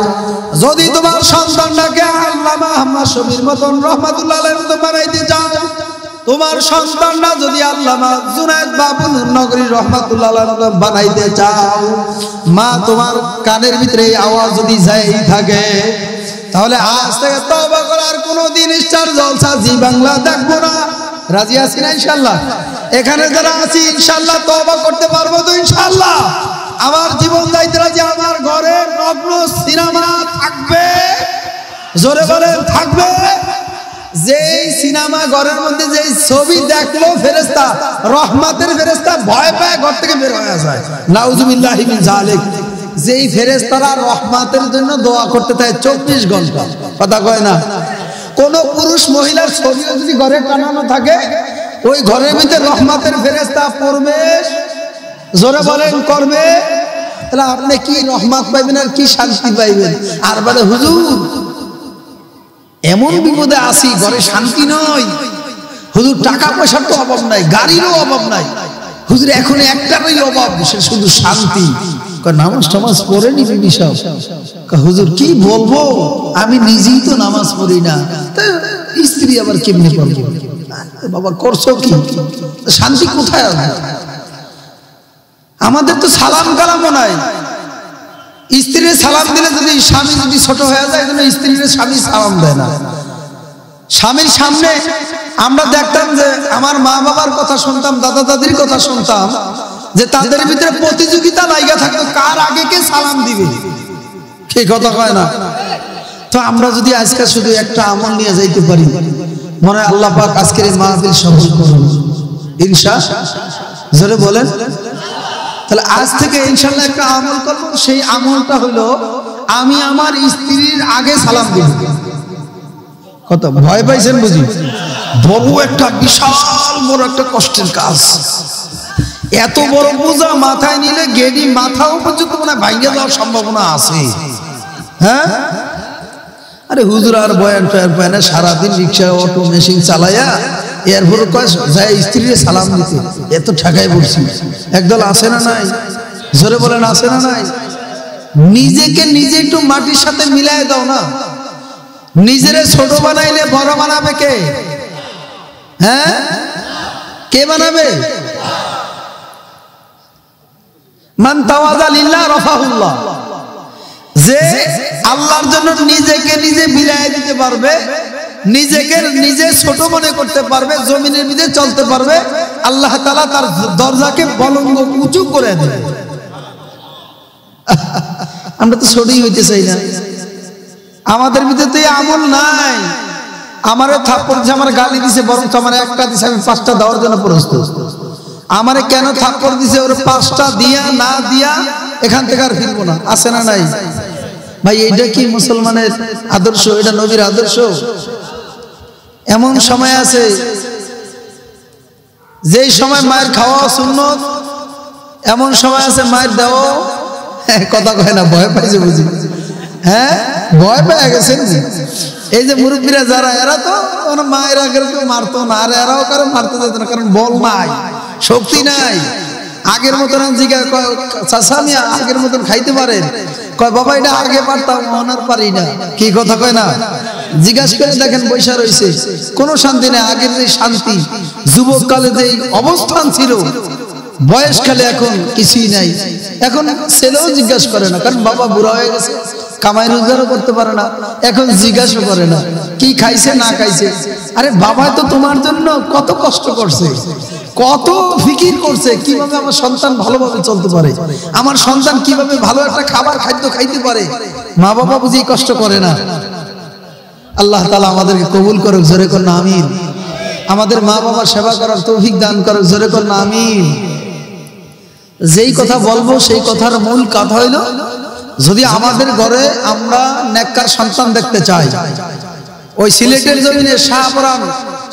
যদি তোমার সন্তানটাকে আল্লামা আহমদ শফির মতন রহমাতুল্লাহ আলাইহির মতো বানাইতে চাও, তোমার সন্তানরা যদি আল্লামা জুনায়েদ বাবুল নগরী রহমাতুল্লাহ আলাইহির মতো বানাইতে চাও, মা তোমার কানের ভিতরে এই আওয়াজ যদি যায় থাকে, তাহলে আজ থেকে তওবা করার কোনোদিন স্টার জলসা জি বাংলা দেখবো না। রাজি আছি না ইনশাআল্লাহ? এখানে যারা আছি ইনশাআল্লাহ তওবা করতে পারবো তো ইনশাআল্লাহ? আমার জীবন যাইতে রাজি, আমার ঘরে নগ্ন সিনেমা থাকবে, জোরে বলেন থাকবে। যেই সিনেমা ঘরের মধ্যে যেই ছবি দেখলো ফেরেশতা, রহমতের ফেরেশতা ভয় পায় ঘর থেকে বের হয়ে যায়, নাউজুবিল্লাহি মিন যালিক। যেই ফেরেশতারা রহমতের জন্য দোয়া করতে থাকে 24 ঘন্টা, কথা কয় না? কোন পুরুষ মহিলার ছবিও যদি ঘরে টানানো থাকে, ওই ঘরের ভিতরে রহমতের ফেরেশতা প্রবেশ, জোরে বলেন, করবে। তাহলে আপনি কি রহমত পাইবেন আর কি শান্তি পাইবেন? আর বলে হুজুর এমন বিপদে আসি, ঘরে শান্তি নয় হুজুর, টাকা পয়সার তো অভাব নাই, গাড়িরও অভাব নাই হুজুর, এখন একটারই অভাব, সে শুধু শান্তি। নামাজ টামাজ পড়ে নিবি বিষয়, হুজুর কি বলবো, আমি নিজেই তো নামাজ পড়ি না, স্ত্রী আবার কেমনি পড়বো? বাবা করছো কি? শান্তি কোথায় আসবে? আমাদের তো সালাম কালামও নাই। স্ত্রীর সালাম দিলে যদি স্বামী যদি ছোট হয়ে যায়, স্ত্রীর স্বামী সালাম দেয় না। স্বামীর সামনে আমরা দেখতাম যে আমার মা বাবার কথা শুনতাম, দাদা দাদির কথা শুনতাম, যে তাদের ভিতরে প্রতিযোগিতা লাইগা থাকতো কার আগে কে সালাম দিবে, কে কথা কয় না। তো আমরা যদি আজকে শুধু একটা আমল নিয়ে যাইতে পারি, মনে হয় আল্লাহ পাক আজকের এই মাহফিল সফল করুন ইনশাআল্লাহ। জোরে বলেন। তাহলে আজ থেকে ইনশাআল্লাহ একটা আমল করব, সেই আমলটা হলো আমি আমার স্ত্রীর আগে সালাম দিব। কত ভয় পাইছেন বুঝি? বড় একটা বিশাল বড় একটা কষ্টের কাজ। এত বড় বোঝা মাথায় নিলে গেডি মাথাও পর্যন্ত মানে ভাঙে যাওয়ার সম্ভাবনা আছে। হ্যাঁ, আরে হুজুর আর বয়ান টয়ান পায় সারাদিন রিক্সা অটো মেশিন চালাইয়া এরপরে কয় যায় স্ত্রীর সালাম দিতে, এত ঠেকাই পড়ছি। একদল আছে না নাই? জোরে বলেন আছে না নাই? নিজেকে নিজে একটু মাটির সাথে মিলাই দাও না। নিজেরে ছোট বানাইলে বড় বানাবে কে? হ্যাঁ, কে বানাবে? মান তাওয়াযা লিল্লাহ রাফাহুল্লাহ। যে আল্লাহর জন্য নিজেকে নিজে বিলাই দিতে পারবে, নিজেকে নিজে ছোট মনে করতে পারবে, জমিনের নিজে চলতে পারবে, আল্লাহ তাআলা তার দরজাকে বলঙ্গ উঁচু করে দেবে। আমরা তো ছোটই হইতে চাই না, আমাদের ভিতরে তো আমল নাই। আমারে থাপ্পড় দিছে, আমার গালি দিছে, বরং তো আমার একটা দিছে, আমি 5টা দেওয়ার জন্য প্রস্তুত। আমারে কেন থাপ্পড় দিছে, ওরে 5টা দিয়া না দিয়া এখান থেকে আর ফিরবো না। আছে না নাই ভাই? এটা কি মুসলমানের আদর্শ? এটা নবীর আদর্শ? এমন সময় আছে যেই সময় মায়ের খাওয়া সুন্নত, এমন সময় আছে মায়ের দেওয়া। কথা কয় না, ভয় পাইছে বুঝি? হ্যাঁ, ভয় পেয়ে গেছেন। এই যে মুরব্বীরা যারা, এরা তো মায়ের আগে মারতো না, আর এরাও কারো মারতে যেত না, কারণ বল নাই, শক্তি নাই। আগের মতন জিজ্ঞা চাচা মিয়া আগের মতন খাইতে পারেন? কয় বাবা এটা আগে পারতাম, ওনার পারি না। কি কথা কয় না? জিজ্ঞাসা করে দেখেন, বৈশা রয়েছে, কোনো শান্তি নেই। আগের যে শান্তি, যুবক কালে যে অবস্থান ছিল, বয়সকালে এখন কিছুই নাই। এখন ছেলেও জিজ্ঞাসা করে না, কারণ বাবা বুড়া হয়ে গেছে, কামাই রোজগারও করতে পারে না, এখন জিজ্ঞাসা করে না কি খাইছে না খাইছে। আরে বাবা তো তোমার জন্য কত কষ্ট করছে, কত ফিকির করছে, কিভাবে আমার সন্তান ভালোভাবে চলতে পারে, আমার সন্তান কিভাবে ভালো একটা খাবার খাদ্য খাইতে পারে। মা বাবা বুঝি কষ্ট করে না? আল্লাহ তাআলা আমাদেরকে কবুল করুক, জোরে করুন আমিন। আমাদের মা বাবার সেবা করার তৌফিক দান করুক, জোরে করুন আমিন। যেই কথা বলবো সেই কথার মূল কথা হইল, যদি আমাদের ঘরে আমরা নেককার সন্তান দেখতে চাই, ওই সিলেটের জমিনে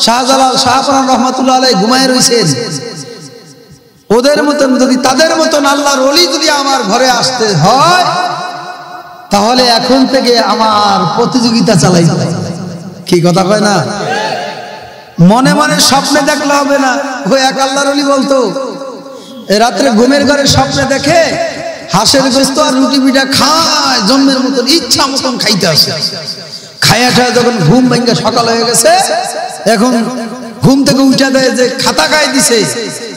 শাহজালাল শাহপরান রহমাতুল্লাহ আলাইহি ঘুমায় রয়েছেন, ওদের মতন যদি, তাদের মতন আল্লাহর ওলি যদি আমার ঘরে আসতে হয়, তাহলে এখন থেকে আমার প্রতিযোগিতা চালাইতে হবে। কি কথা কয় না? মনে মনে স্বপ্নে দেখলে হবে না। ওই এক আল্লাহর ওলি বলতো, রাত্রে ঘুমের ঘরে স্বপ্নে দেখে হাঁসের গোস্ত আর রুটি পিঠা খায়, জন্মের মতন ইচ্ছা মতন খাইতে আসে। খায়া খায় যখন ঘুম ভেঙে সকাল হয়ে গেছে, এখন ঘুম থেকে উঠা দেয় যে খাতা গায়ে দিছে,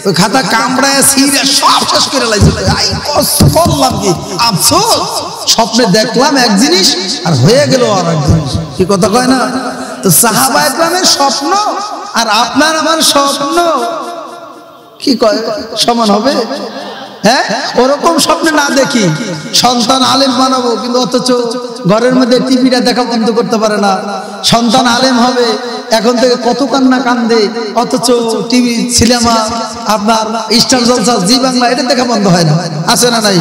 ওই খাতা কামড়ায় ছিঁড়ে সব শেষ করে লাইছে। আই কষ্ট করলাম, কি আফসোস, স্বপ্নে দেখলাম এক জিনিস আর হয়ে গেল আর এক জিনিস। কি কথা কয় না? তো সাহাবা একরামের স্বপ্ন আর আপনার আমার স্বপ্ন কি কয় সমান হবে? হ্যাঁ, ওরকম স্বপ্নে না দেখি সন্তান আলেম বানাবো, কিন্তু অথচ ঘরের মধ্যে টিভিটা দেখা বন্ধ করতে পারে না। সন্তান আলেম হবে, এখন থেকে কত কান্না কান্দে, অথচ টিভি সিনেমা আপনার স্টার জলসা জি বাংলা এটা দেখা বন্ধ হয় না। আছে না নাই?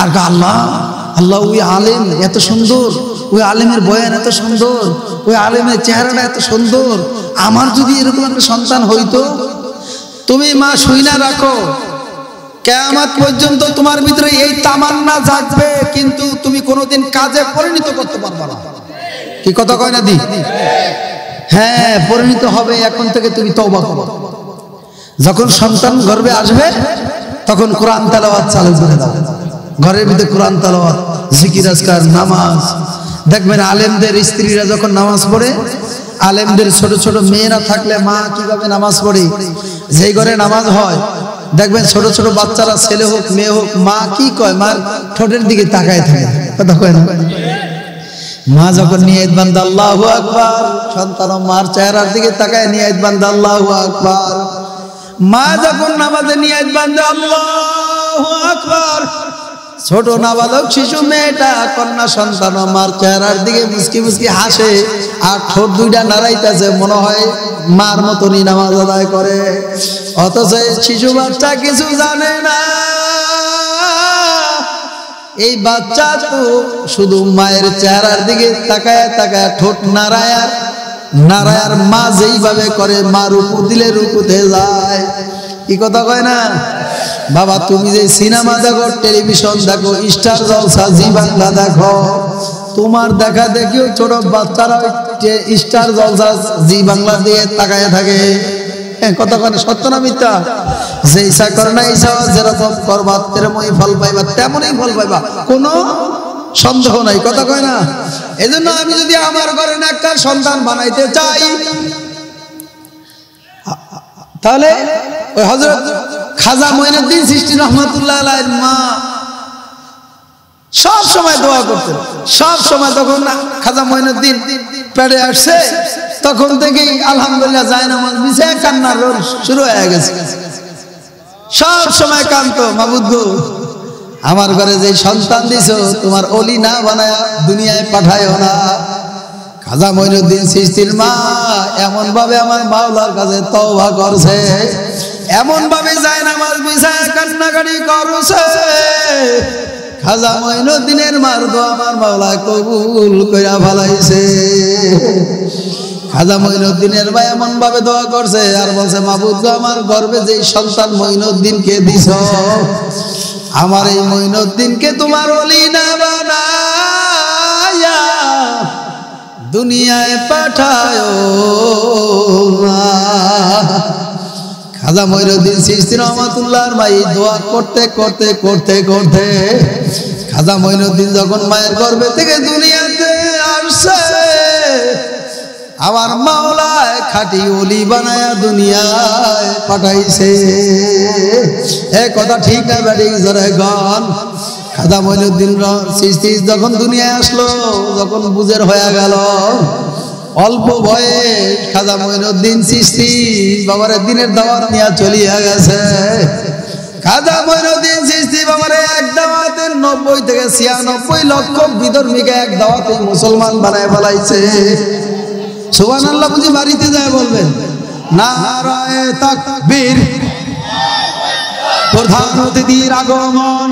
আর আল্লাহ আল্লাহ, ওই আলেম এত সুন্দর, ওই আলেমের বয়ান এত সুন্দর, ওই আলেমের চেহারাটা এত সুন্দর, আমার যদি এরকম একটা সন্তান হইতো। তুমি মা শুইনা রাখো, কিয়ামত পর্যন্ত তোমার ভিতরে এই তামান্না জাগবে, কিন্তু তুমি কোনোদিন কাজে পরিণত করতে পারবে না। কি কথা কয় না দি? হ্যাঁ, পরিণত হবে। এখন থেকে তুমি তওবা করো। যখন সন্তান গর্ভে আসবে, তখন কোরআন তেলাওয়াত চালু করে দাও। ঘরের ভিতরে কোরআন তেলাওয়াত, জিকির আজকার, নামাজ। দেখবেন আলেমদের স্ত্রীরা যখন নামাজ পড়ে, আলেমদের ছোট ছোট মেয়েরা থাকলে মা কিভাবে নামাজ পড়ে, যেই ঘরে নামাজ হয় দেখবেন ছোট ছোট বাচ্চারা, ছেলে হোক মেয়ে হোক, মা কি কয়, মার ঠোঁটের দিকে তাকায় থাকে। কথা কয় না? মা যখন নিয়াত বান্দা আল্লাহু আকবার, সন্তান মার চেহারার দিকে তাকায় নিয়াত বান্দা আল্লাহু আকবার। মা যখন নামাজে নিয়াত বাঁধে আল্লাহু আকবার, ছোট নাবালক শিশু মেয়েটা কন্যা সন্তান মার চেহারার দিকে মুস্কি মুস্কি হাসে আর ঠোঁট দুইটা নাড়াইতেছে, মনে হয় মার মতনই নামাজ আদায় করে। অথচ শিশু বাচ্চা কিছু জানে না, এই বাচ্চা তো শুধু মায়ের চেহারার দিকে তাকায় তাকায় ঠোঁট নাড়ায়ার নারায়ার মা যেইভাবে করে মা রুকু দিলে রুকুতে যায়। কি কথা কয় না বাবা, তুমি যে সিনেমা দেখো, টেলিভিশন দেখো, স্টার জলসা, জি বাংলা দেখো, তোমার দেখা দেখিও ছোট বাচ্চারা স্টার জলসা জি বাংলা দিয়ে তাকায় থাকে। কথা কয় না, সত্য না মিথ্যা? যে ইচ্ছা করে না ইচ্ছা যেরকম করবা তেরমই ফল পাইবা, তেমনই ফল পাইবা, কোনো সন্দেহ নাই। কথা কয় না? এই জন্য আমি যদি আমার ঘরে একটা সন্তান বানাইতে চাই, তাহলে ওই হযরত খাজা মঈনুদ্দিন চিশতি রহমাতুল্লাহ আলাইহির মা সব সময় দোয়া করতেন। সব সময় যখন খাজা মঈনুদ্দিন পেটে আসছে তখন থেকেই আলহামদুলিল্লাহ জায়নামাজ বিছায় কান্নার রোল শুরু হয়ে গেছে। সব সময় কাঁদতো, মাবুদ গো আমার ঘরে যে সন্তান দিছো তোমার ওলি না বানায়া দুনিয়ায় পাঠায়ও না। খাজা মঈনুদ্দিন চিশতির মা এমন ভাবে আমার মাওলার কাছে তওবা করছে, এমন ভাবে জায়নামাজ বিছায় কান্নাকাটি করছে, খাজা মঈনুদ্দিনের মার দোয়া আমার মাওলা কবুল কইরা ফেলাইছে। খাজা মঈনুদ্দিনের ভাই এমন ভাবে দোয়া করছে আর বলছে, মাবুদ গো আমার গর্ভে যে সন্তান মঈনুদ্দিনকে দিছো, আমার এই মঈনুদ্দিনকে তোমার ওলি না বানায়া দুনিয়ায় পাঠায়ো না। খাজা মঈনুদ্দিন চিশতি রহমাতুল্লাহর মা এই দোয়া করতে করতে করতে করতে খাজা মঈনুদ্দিন যখন মায়ের গর্ভে থেকে দুনিয়াতে আসছে, আমার মাওলায় খাঁটি ওলি বানায়া দুনিয়ায় পাঠাইছে। এ কথা ঠিক না বেঠিক? জোরে গান। খাজা মঈনুদ্দিন চিশতি যখন দুনিয়ায় আসলো, যখন বুঝের হয়ে গেল, অল্প বয়স খাজা মঈনুদ্দিন চিশতি বাবারে দিনের দাওয়াত নিয়ে চলিয়া গেছে। খাজা মঈনুদ্দিন চিশতি বাবারে এক দাওয়াতে 90 থেকে 96 লক্ষ বিধর্মীকে এক দাওয়াতে মুসলমান বানায় ফেলাইছে। সুবহানাল্লাহ বুঝি বাড়িতে যায় বলবেন? নারায়ে তাকবীর, প্রধান অতিথির আগমন,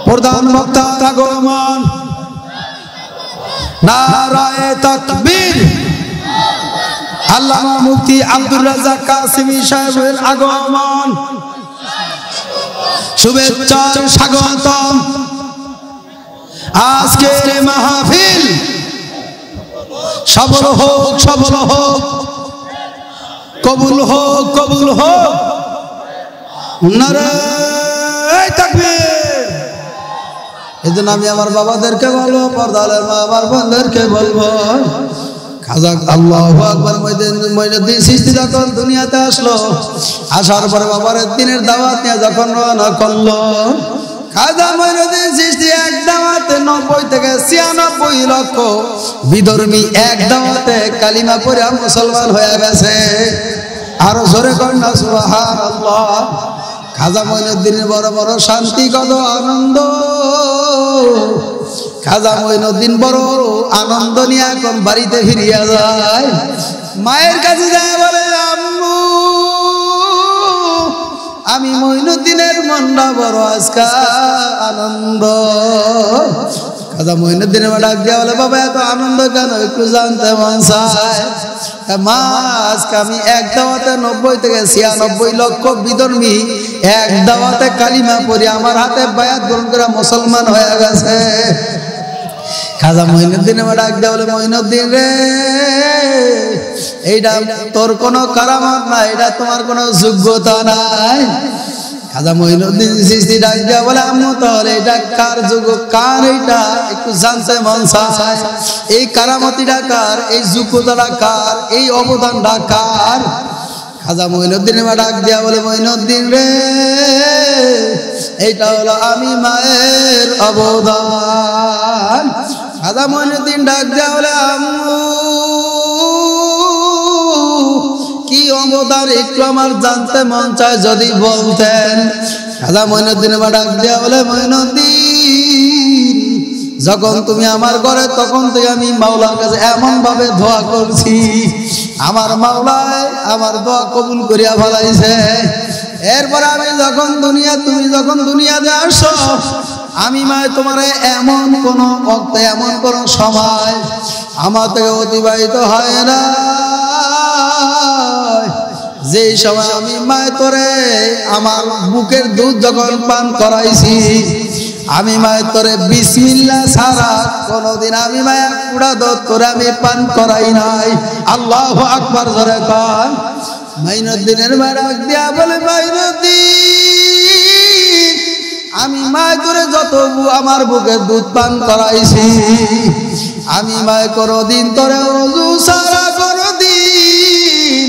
প্রধান বক্তার আগমন, নারায়ে তাকবীর, আল্লামা মুফতি আব্দুর রাজ্জাক কাসেমী সাহেবের আগমন, শুভেচ্ছা স্বাগতম। আজকের মাহফিল সফল হোক, সফল হোক, কবুল হোক, কবুল হোক। নারায়ে তাকবীর। এজন্য আমি আমার বাবাদেরকে বলবো, পর্দালের মা আমার বোনদেরকে বলবো, খাজা আল্লাহু আকবার মঈনুদ্দিন চিশতি যখন দুনিয়াতে আসলো, আসার পরে বাবার দিনের দাওয়াত নিয়ে যখন রওনা করলো, খাজা মঈনুদ্দিন চিশতি এক দাওয়াতে 90 থেকে 96 লক্ষ বিধর্মী এক দাওয়াতে কালিমা পড়ে মুসলমান হয়ে গেছে। আরো জোরে করেন না সুবহানাল্লাহ। খাজা মঈনুদ্দিনের বড় বড় শান্তি, কত আনন্দ। খাজা মঈনুদ্দিন বড় আনন্দ নিয়ে এখন বাড়িতে ফিরিয়া যায়। মায়ের কাছে যায় বলে, আম্মু আমি মঈনুদ্দিনের মনটা বড় আজকে আনন্দ। খাজা মঈনুদ্দিনের মা ডাক দিয়া বলে, বাবা এত আনন্দ কেন, একটু জানতে মন চায়। মা আজকে আমি এক দাওয়াতে 90 থেকে 96 লক্ষ বিধর্মী এক দাওয়াতে কালিমা পড়ি আমার হাতে বায়াত গ্রহণ করে মুসলমান হয়ে গেছে। খাজা মঈনুদ্দিনের মা ডাক দিয়া বলে, মঈনুদ্দিন রে, এইটা তোর কোনো কারামত নাই, এটা তোমার কোনো যোগ্যতা নাই। খাজা মঈনুদ্দিন চিশতি ডাক দিয়া বলে, আম্মু তাহলে এটা কার যোগ্য, কার এটা একটু জানতে মন চায়। এই কারামতিটা কার, এই যোগ্যতাটা কার, এই অবদানটা কার? খাজা মঈনুদ্দিনের মা ডাক দিয়া বলে, মঈনুদ্দিন রে, এইটা হলো আমি মায়ের অবদান। খাজা মঈনুদ্দিন ডাক দিয়া বলে, আম্মু কি অবদান একটু আমার জানতে মন চায় যদি বলতেন। খাজা মঈনুদ্দিন ডাক দিয়া বলে, মঈনুদ্দিন, যখন তুমি আমার ঘরে তখন থেকে আমি মাওলার কাছে এমন ভাবে দোয়া করছি, আমার মাওলায় আমার দোয়া কবুল করিয়া ফেলাইছে। এরপরে আমি যখন তুমি যখন দুনিয়াতে আসো, আমি মায় তোমার এমন কোন বক্ত এমন কোন সময় আমার থেকে অতিবাহিত হয় না যে সময় আমি মায় তোরে আমার বুকের দুধ যখন পান করাইছি, আমি মায় তোরে বিসমিল্লাহ ছাড়া কোনদিন আমি মায়া কুড়া দুধ তোরে আমি পান করাই নাই। আল্লাহু আকবার জোরে কর। মঈনুদ্দিনের মা ডাক দিয়া বলে, মঈনুদ্দিন, আমি মায় তোরে যত আমার বুকের দুধ পান করাইছি, আমি মায় কোনদিন তোরে ওযু ছাড়া কোনদিন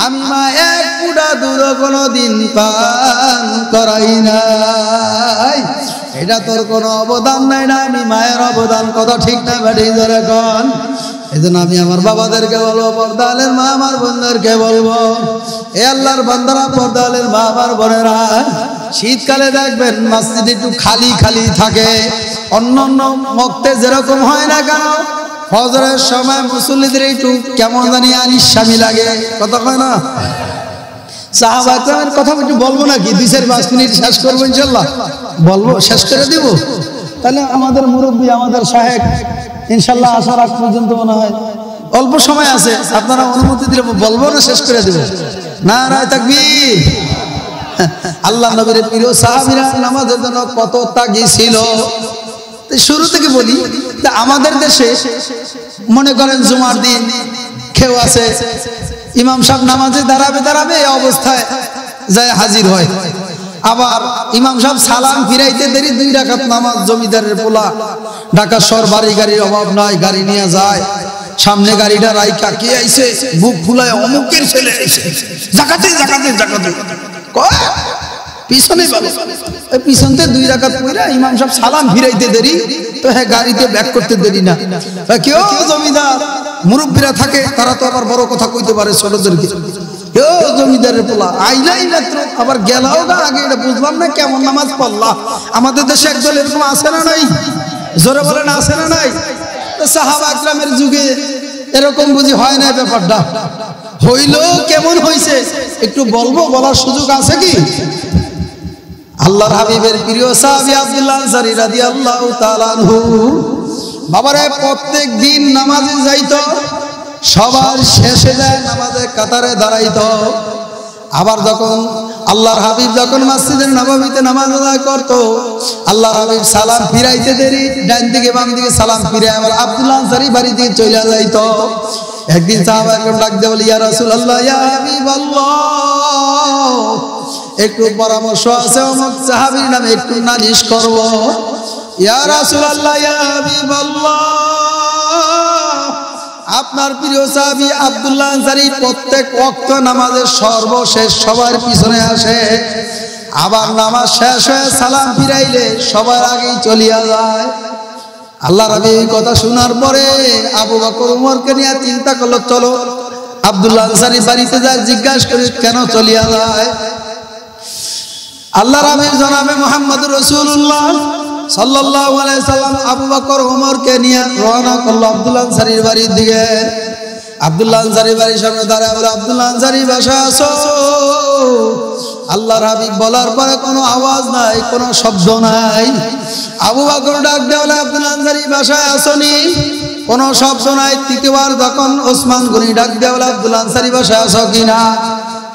আমি মা এক কুড়া দুধ কোনদিন পান করাই নাই। এটা তোর কোনো অবদান নাই না, আমি মায়ের অবদান কত ঠিক না বেঠি ধরে কন। এই জন্য আমি আমার বাবাদেরকে বলবো, পর্দালের মা আমার বোনদেরকে বলবো, এ আল্লাহর বান্দারা, পর্দালের মা আমার বোনেরা, শীতকালে দেখবেন মসজিদ একটু খালি খালি থাকে। অন্য অন্য মক্তে যেরকম হয় না কেন, ফজরের সময় মুসল্লিদের একটু কেমন জানি আলিস্বামী লাগে, কথা হয় না? সাহাবা একরামের কথা একটু বলবো নাকি? 2-5 মিনিট শেষ করবো ইনশাল্লাহ, বলবো, শেষ করে দিব। তাহলে আমাদের মুরব্বী, আমাদের সাহেব ইনশাল্লাহ আসার আগ পর্যন্ত মনে হয় অল্প সময় আছে, আপনারা অনুমতি দিলে বলবো না শেষ করে দেবো? নারায়ে তাকবীর। আল্লাহ নবীর প্রিয় সাহাবীরা নামাজের জন্য কত তাগী ছিল। শুরু থেকে বলি, আমাদের দেশে মনে করেন জুমার দিন কেউ আছে, ইমাম সাহেব নামাজে দাঁড়াবে এই অবস্থায় যায় হাজির হয়। আবার ইমাম সাহেব সালাম ফিরাইতে দেরি, 2 রাকাত নামাজ জমিদারের পোলা, ঢাকা শহর বাড়ি গাড়ির অভাব নাই, গাড়ি নিয়ে যায়, সামনে গাড়িটা রাইকা কে আইছে, বুক ফুলায় অমুকের ছেলে আইছে, জাকাতে জাকাতে জাকাতে কয় পিছনে বলে, পিছনতে 2 রাকাত পড়া ইমাম সাহেব সালাম ফিরাইতে দেরি, তো হ্যাঁ গাড়িতে ব্যাক করতে দেরি না। কেউ জমিদার মুরব্বীরা থাকে, তারা তো আবার বড় কথা কইতে পারে ছোটদেরকে, কেউ জমিদারের পোলা আইলাই মাত্র আবার গেলাও না, আগে এটা বুঝলাম না কেমন নামাজ পড়লা। আমাদের দেশে একদল এরকম আছে না নাই? জোরে বলেন, আছে না নাই? সাহাবা একরামের যুগে এরকম বুঝি হয় না? ব্যাপারটা হইলো কেমন হইছে একটু বলবো, বলার সুযোগ আছে কি? আল্লাহর হাবিবের প্রিয় সাহাবী আব্দুল্লাহ আনসারী রাদিয়াল্লাহু তাআলা আনহু বাবারে প্রত্যেক দিন নামাজে যাইতো, সবার শেষে যায় নামাজে কাতারে দাঁড়াইতো। আবার যখন আল্লাহর হাবিব যখন মসজিদের নববীতে নামাজ আদায় করতো, আল্লাহর হাবিব সালাম ফিরাইতে দেরি, ডান দিকে বাম দিকে সালাম ফিরে আবার আব্দুল্লাহ আনসারী বাড়ি দিয়ে চলে যাইতো। একদিন সাহাবা একরাম ডাক দিয়ে বলে, ইয়া রাসূলুল্লাহ, ইয়া হাবিবাল্লাহ, একটু পরামর্শ আছে, অমুক সাহাবীর নামে একটু নালিশ করব। ইয়া রাসূলুল্লাহ, ইয়া হাবিবাল্লাহ, আপনার প্রিয় সাহাবী আব্দুল্লাহ আনসারী প্রত্যেক ওয়াক্ত নামাজের সর্বশেষ সবার পিছনে আসে, আবার নামাজ শেষ হয়ে সালাম ফিরাইলে সবার আগেই চলিয়া যায়। আল্লাহর নবী এই কথা শোনার পরে আবু বকর ওমরকে নিয়ে চিন্তা করলো, চলো আব্দুল্লাহ আনসারী বাড়িতে যায়, জিজ্ঞাসা করে কেন চলিয়া যায়। আল্লাহর নবী জনাবে মুহাম্মদুর রাসূলুল্লাহ সাল্লাল্লাহু আলাইহি সাল্লাম আবু বকর ওমরকে নিয়ে রওনা করলো আব্দুল্লাহ আনসারীর বাড়ির দিকে। আব্দুল্লাহ আনসারী বাড়ির সামনে দাঁড়ায় বলে, আব্দুল্লাহ আনসারী বাসায় আসো। আল্লাহর হাবিব বলার পরে কোনো আওয়াজ নাই, কোনো শব্দ নাই। আবু বকর ডাক দিয়ে বলে, আব্দুল্লাহ আনসারী বাসায় আসোনি? কোনো শব্দ নাই। তৃতীয়বার যখন ওসমান গনি ডাক দিয়ে বলে, আব্দুল্লাহ আনসারী বাসায় আসো কিনা?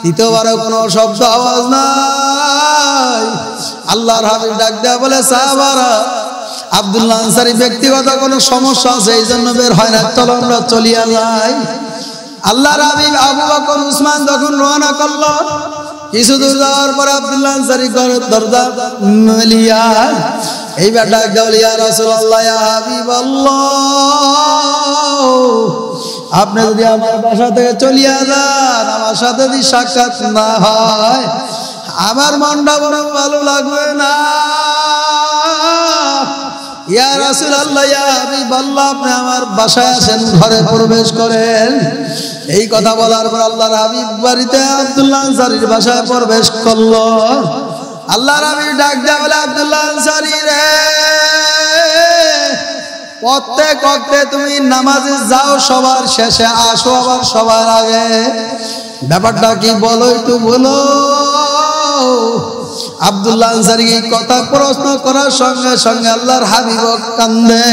তৃতীয়বারও কোনো শব্দ আওয়াজ নাই। আল্লাহর হাবিব ডাক দেয়া বলে, সাহাবারা, আব্দুল্লাহ আনসারী ব্যক্তিগত কোনো সমস্যা আছে, এই জন্য বের হয় না, চলো আমরা চলিয়া যাই। আল্লাহর হাবিব আবু বকর উসমান যখন রওনা করলো, কিছু দূর যাওয়ার পর আব্দুল্লাহ আনসারী ঘরের দরজা মেলিয়া এইবার ডাক দেয়া বলে, ইয়া রাসূলুল্লাহ, ইয়া হাবিবাল্লাহ, আপনি যদি আমার বাসা থেকে চলিয়া যান, আমার সাথে যদি সাক্ষাৎ না হয়, আমার মনটা বড় ভালো লাগবে না। ইয়া রাসূলুল্লাহ ইয়া হাবিবাল্লাহ আপনি আমার বাসায় আসেন, ঘরে প্রবেশ করেন। এই কথা বলার পর আল্লাহর হাবিব বাড়িতে আব্দুল্লাহ আনসারীর বাসায় প্রবেশ করলো। আল্লাহর হাবিব ডাক দেয়া বলে, আব্দুল্লাহ আনসারী রে, প্রত্যেক ওয়াক্তে তুমি নামাজে যাও, সবার শেষে আসো আবার সবার আগে। ব্যাপারটা কি বলো একটু বলো। আব্দুল্লাহ আনসারী এই কথা প্রশ্ন করার সঙ্গে সঙ্গে আল্লাহর হাবিব কান্দে,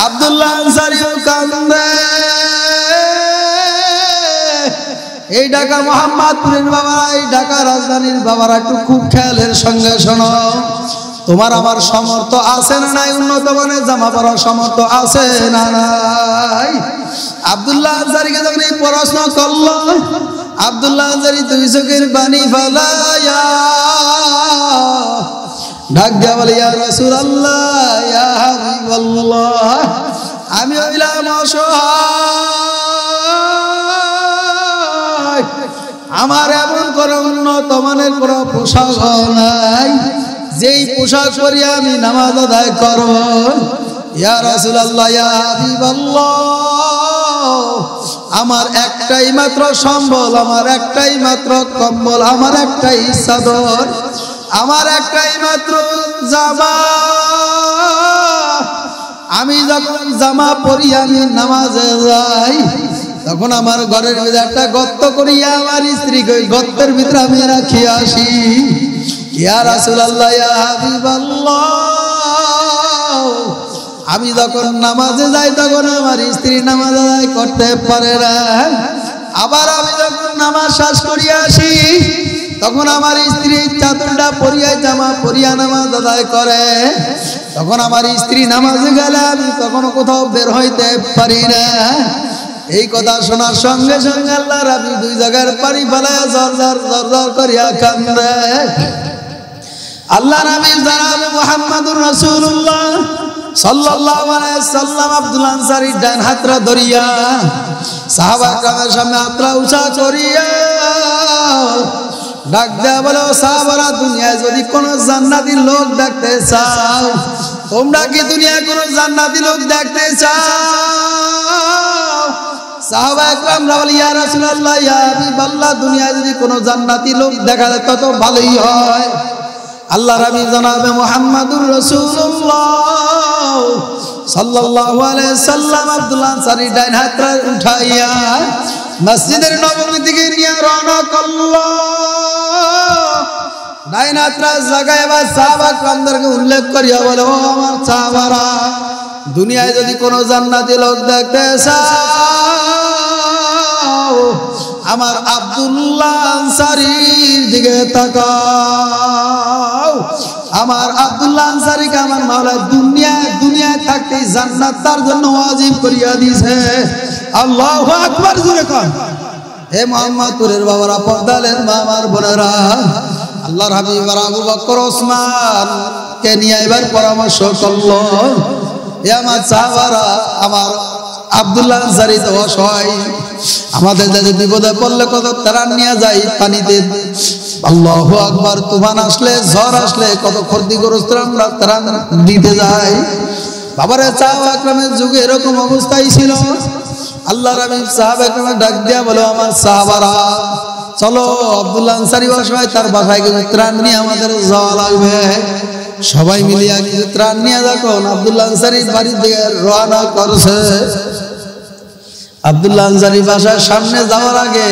আব্দুল্লাহ আনসারীও কান্দে। এই ঢাকা মোহাম্মদপুরের বাবারা, এই ঢাকা রাজধানীর বাবারা একটু খুব খেয়ালের সঙ্গে শোনো। তোমার আমার সামর্থ্য আছে না নাই? উন্নত মানের জামা পরার সামর্থ্য আছে না নাই? আব্দুল্লাহ আনসারীকে যখন এই প্রশ্ন করলো, আব্দুল্লাহ আনসারী দুই চোখের পানি ফেলায়া ডাক দিয়া বলে, ইয়া রাসূলুল্লাহ ইয়া হাবিবাল্লাহ, আমি হইলাম অসহায়, আমার এমন কোনো উন্নত মানের কোনো পোশাক নাই যেই পোশাক পরিয়া আমি নামাজ আদায় করব। ইয়া রাসূলুল্লাহ ইয়া হাবিবাল্লাহ, আমার একটাই মাত্র সম্বল, আমার একটাই মাত্র কম্বল, আমার একটাই চাদর, আমার একটাই মাত্র জামা। আমি যখন জামা পরি আমি নামাজে যাই, তখন আমার ঘরের ভিতরে একটা গর্ত করিয়া আমার স্ত্রীকে ওই গর্তের ভিতরে আমি রাখি আসি। ইয়া রাসূলুল্লাহ ইয়া হাবিবাল্লাহ, আমি যখন নামাজে যাই তখন আমার স্ত্রী নামাজ আদায় করতে পারে না। আবার আমি যখন নামাজ শেষ করিয়া আসি তখন আমার স্ত্রী চাদরটা পরিয়া জামা পরিয়া নামাজ আদায় করে। তখন আমার স্ত্রী নামাজে গেলে আমি কখনো কোথাও বের হইতে পারি না। এই কথা শোনার সঙ্গে সঙ্গে আল্লাহর হাবিব দুই জায়গার পানি ফেলায়া জরজর জরজর করিয়া কান্দে। আল্লাহর হাবিব জনাব মুহাম্মদুর রাসূলুল্লাহ সাল্লাল্লাহু আলাইহি সাল্লাম আব্দুল্লাহ আনসারীর ডান হাতটা ধরিয়া সাহাবা کرامের সামনে হাতটা উঁচা করিয়া ডাক দেয়া বলে, সাহাবারা, দুনিয়ায় যদি কোনো জান্নাতি লোক দেখতে চাও, তোমরা কি দুনিয়ায় কোনো জান্নাতি লোক দেখতে চাও? সাহাবা کرامরা বলে, ইয়া রাসূলুল্লাহ ইয়া হাবিবাল্লাহ, দুনিয়ায় যদি কোনো জান্নাতি লোক দেখা যায় তত ভালোই হয়। আল্লাহর হাবিব জনাবে মুহাম্মদুর রাসূলুল্লাহ সাল্লাল্লাহু আলাইহি সাল্লাম আব্দুল্লাহ আনসারী ডান হাতটা উঠাইয়া মসজিদের নববীর দিকে নিয়ে রওনা করলো। ডান হাতটা জাগায় বা সাহাবা کرامদেরকে উল্লেখ করিয়া বলে, ও আমার সাহাবারা, দুনিয়ায় যদি কোনো জান্নাতি লোক দেখতে চাও, আমার আব্দুল্লাহ আনসারীর দিকে তাকাও। আমার আব্দুল্লাহ আনসারীকে আমার মাওলা দুনিয়ায় থাকতে জান্নাত তার জন্য ওয়াজিব করিয়া দিয়েছে। আল্লাহু আকবার, জোরে কোন। হে মুহাম্মদপুরের বাবারা, পর্দালের মা, আমার বোনেরা, আল্লাহর হাবিব আবু বকর ওসমান কে নিয়ে এবার পরামর্শ করলো, এ আমার সাহাবারা, আমার আব্দুল্লাহ আনসারী তো অসহায়, আমাদের যদি বিপদে পড়লে কত ত্রাণ নিয়ে যাই পানিতে। আল্লাহু আকবার, তুফান আসলে, ঝড় আসলে কত ক্ষতিগ্রস্ত আমরা ত্রাণ দিতে যাই। বাবারে, সাহাবা کرامের যুগে এরকম অবস্থাই ছিল। আল্লাহর হাবিব সাহাবা کرام ডাক দিয়া বলে, আমার সাহাবারা, চলো, আব্দুল্লাহ আনসারী অসহায়, তার বাসায় কিছু ত্রাণ নিয়ে আমাদের যাওয়া লাগবে। সবাই মিলিয়া কিছু ত্রাণ নিয়ে যখন আব্দুল্লাহ আনসারীর বাড়ির দিকে রওনা করছে, আব্দুল্লাহ আনসারী বাসার সামনে যাওয়ার আগে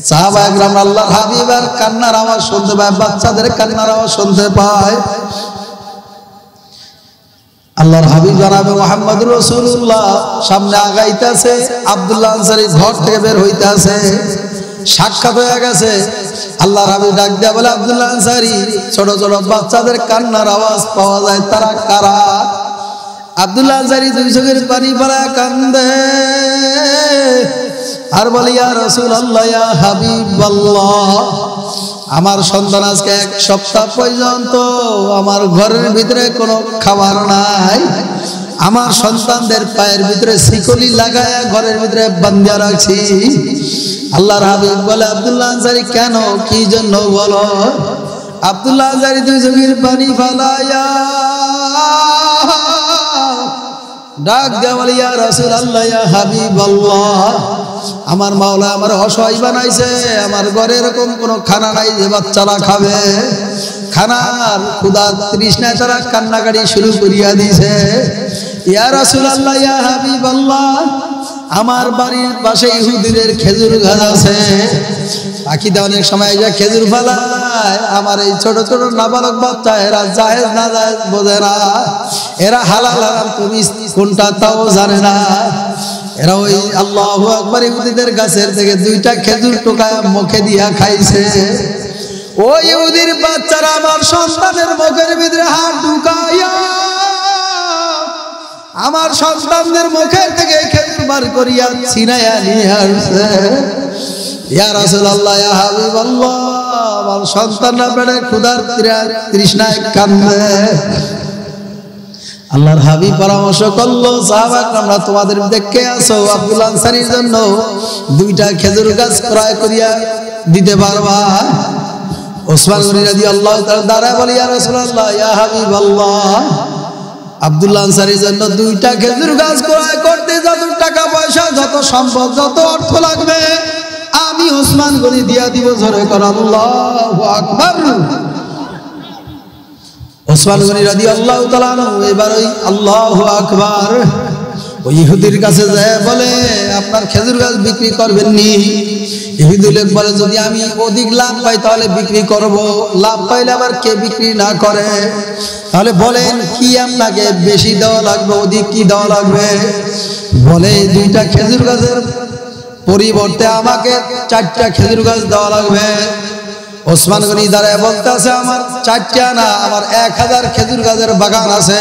সাহাবা একরাম আল্লাহর হাবিবের কান্নার আওয়াজ শুনতে পায়, বাচ্চাদের কান্নার আওয়াজ শুনতে পায়। আল্লাহর হাবিব জনাবে মুহাম্মদুর রাসূলুল্লাহ সামনে আগাইতেছে, আব্দুল্লাহ আনসারী ঘর থেকে বের হইতেছে, সাক্ষাৎ হয়ে গেছে। আল্লাহর হাবিব ডাক দেয়া বলে, আব্দুল্লাহ আনসারী, ছোট ছোট বাচ্চাদের কান্নার আওয়াজ পাওয়া যায়, তারা কারা? আব্দুল্লাহ আনসারী দুই চোখের পানি ফেলায় কান্দে আর বলে, ইয়া রাসূলুল্লাহ ইয়া হাবিবাল্লাহ, আমার সন্তান আজকে এক সপ্তাহ পর্যন্ত আমার ঘরের ভিতরে কোনো খাবার নাই, আমার সন্তানদের পায়ের ভিতরে শিকলি লাগায়া ঘরের ভিতরে বান্ধিয়া রাখছি। আল্লাহর হাবিব বলে, আব্দুল্লাহ আনসারী, কেন, কি জন্য বলো? আব্দুল্লাহ আনসারী দুই চোখের পানি ফেলায়া ডাক দেয়া বলে ইয়া রাসূলুল্লাহ ইয়া হাবিবাল্লাহ আমার মাওলা আমার অসহায় বানাইছে আমার ঘরে এরকম কোনো খানা নাই যে বাচ্চারা খাবে খানার ক্ষুধা তৃষ্ণায় তারা কান্নাকাটি শুরু করিয়া দিয়েছে ইয়া রাসূলুল্লাহ ইয়া হাবিবাল্লাহ আমার বাড়ির পাশে ইহুদিদের খেজুর গাছ আছে পাখিতে অনেক সময় যা খেজুর ফলায় আমার এই ছোট ছোট নাবালক বাচ্চা এরা জায়েজ না জায়েজ বোঝে না এরা হালাল হারাম তুমি কোনটা তাও জানে না এরা ওই আল্লাহু আকবার ইহুদিদের গাছের থেকে দুইটা খেজুর টোকায় মুখে দিয়া খাইছে ওই ইহুদির বাচ্চারা আমার সন্তানের মুখের ভিতরে হাত ঢুকাইয়া আমার সন্তানদের মুখের থেকে খেজুর বার করিয়া ছিনাইয়া নিয়ে আসছে ইয়া রাসূলুল্লাহ ইয়া হাবিবাল্লাহ আমার সন্তানরা পেটে ক্ষুধার তৃষ্ণায় কান্দে আল্লাহর হাবিব পরামর্শ করলো সাহাবা کرامরা তোমাদের দেখে আসো আব্দুল্লাহ আনসারীর জন্য দুইটা খেজুর গাছ ক্রয় করিয়া দিতে পারবা ওসমান গনি রাদিয়াল্লাহু তাআলা দাঁড়ায় বলে ইয়া রাসূলুল্লাহ ইয়া হাবিবাল্লাহ আব্দুল্লাহ আনসারীর জন্য দুইটা খেজুর গাছ ক্রয় করতে যত টাকা পয়সা যত সম্পদ যত অর্থ লাগবে আমি ওসমান গনি দিয়া দিব জোরে কর আল্লাহু আকবার ওসমান গনি রাদিয়াল্লাহু তাআলা এবার ওই আল্লাহু আকবার ওই ইহুদির কাছে যায় বলে আপনার খেজুর গাছ বিক্রি করবেন নি ইহুদি লোক বলে যদি আমি অধিক লাভ পাই তাহলে বিক্রি করব লাভ পাইলে আবার কে বিক্রি না করে তাহলে বলেন কি আপনাকে বেশি দেওয়া লাগবে অধিক কি দেওয়া লাগবে বলে দুইটা খেজুর গাছের পরিবর্তে আমাকে চারটা খেজুর গাছ দেওয়া লাগবে ওসমান গনি দাঁড়ায় বলতেছে আমার চারটা না আমার 1000 খেজুর গাছের বাগান আছে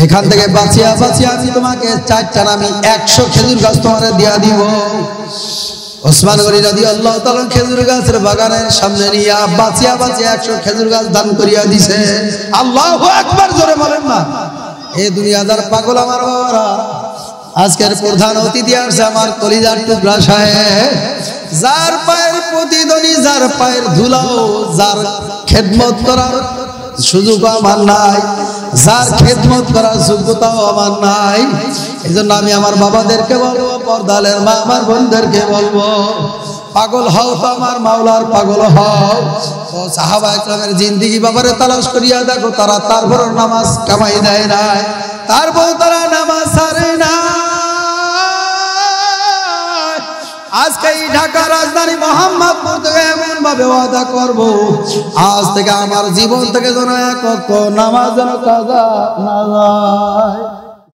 এখান থেকে বাঁচিয়া বাঁচিয়া আমি তোমাকে চারটা না আমি 100 খেজুর গাছ তোমারে দিয়া দিব ওসমান গনি রাদিয়াল্লাহু তাআলা খেজুর গাছের বাগানের সামনে নিয়ে বাঁচিয়া বাঁচিয়া 100 খেজুর গাছ দান করিয়া দিছে আল্লাহু আকবার জোরে বলেন না এই দুনিয়াদার পাগল আমার বাবারা আজকের প্রধান অতিথি আসছে আমার কলিজার টুকরা সাহেব যার পায়ের প্রতিধ্বনি যার পায়ের ধুলাও যার খেদমত করার সুযোগ আমার নাই যার খেদমত করার যোগ্যতাও আমার নাই এজন্য আমি আমার বাবাদেরকে বলবো পর্দালের মা আমার বোনদেরকে বলবো পাগল হও তো আমার মাওলার পাগল হও ও সাহাবায়ে কেরামের জিন্দেগি ব্যাপারে তালাশ করিয়া দেখো তারা তারপর নামাজ কামাই দেয় না তারপর তারা নামাজ ছাড়ে না আজকে এই ঢাকা রাজধানী মোহাম্মদপুর থেকে এমন ভাবে ওয়াদা করব আজ থেকে আমার জীবন থেকে যেন এক ওয়াক্ত নামাজ যেন কাজা না যায়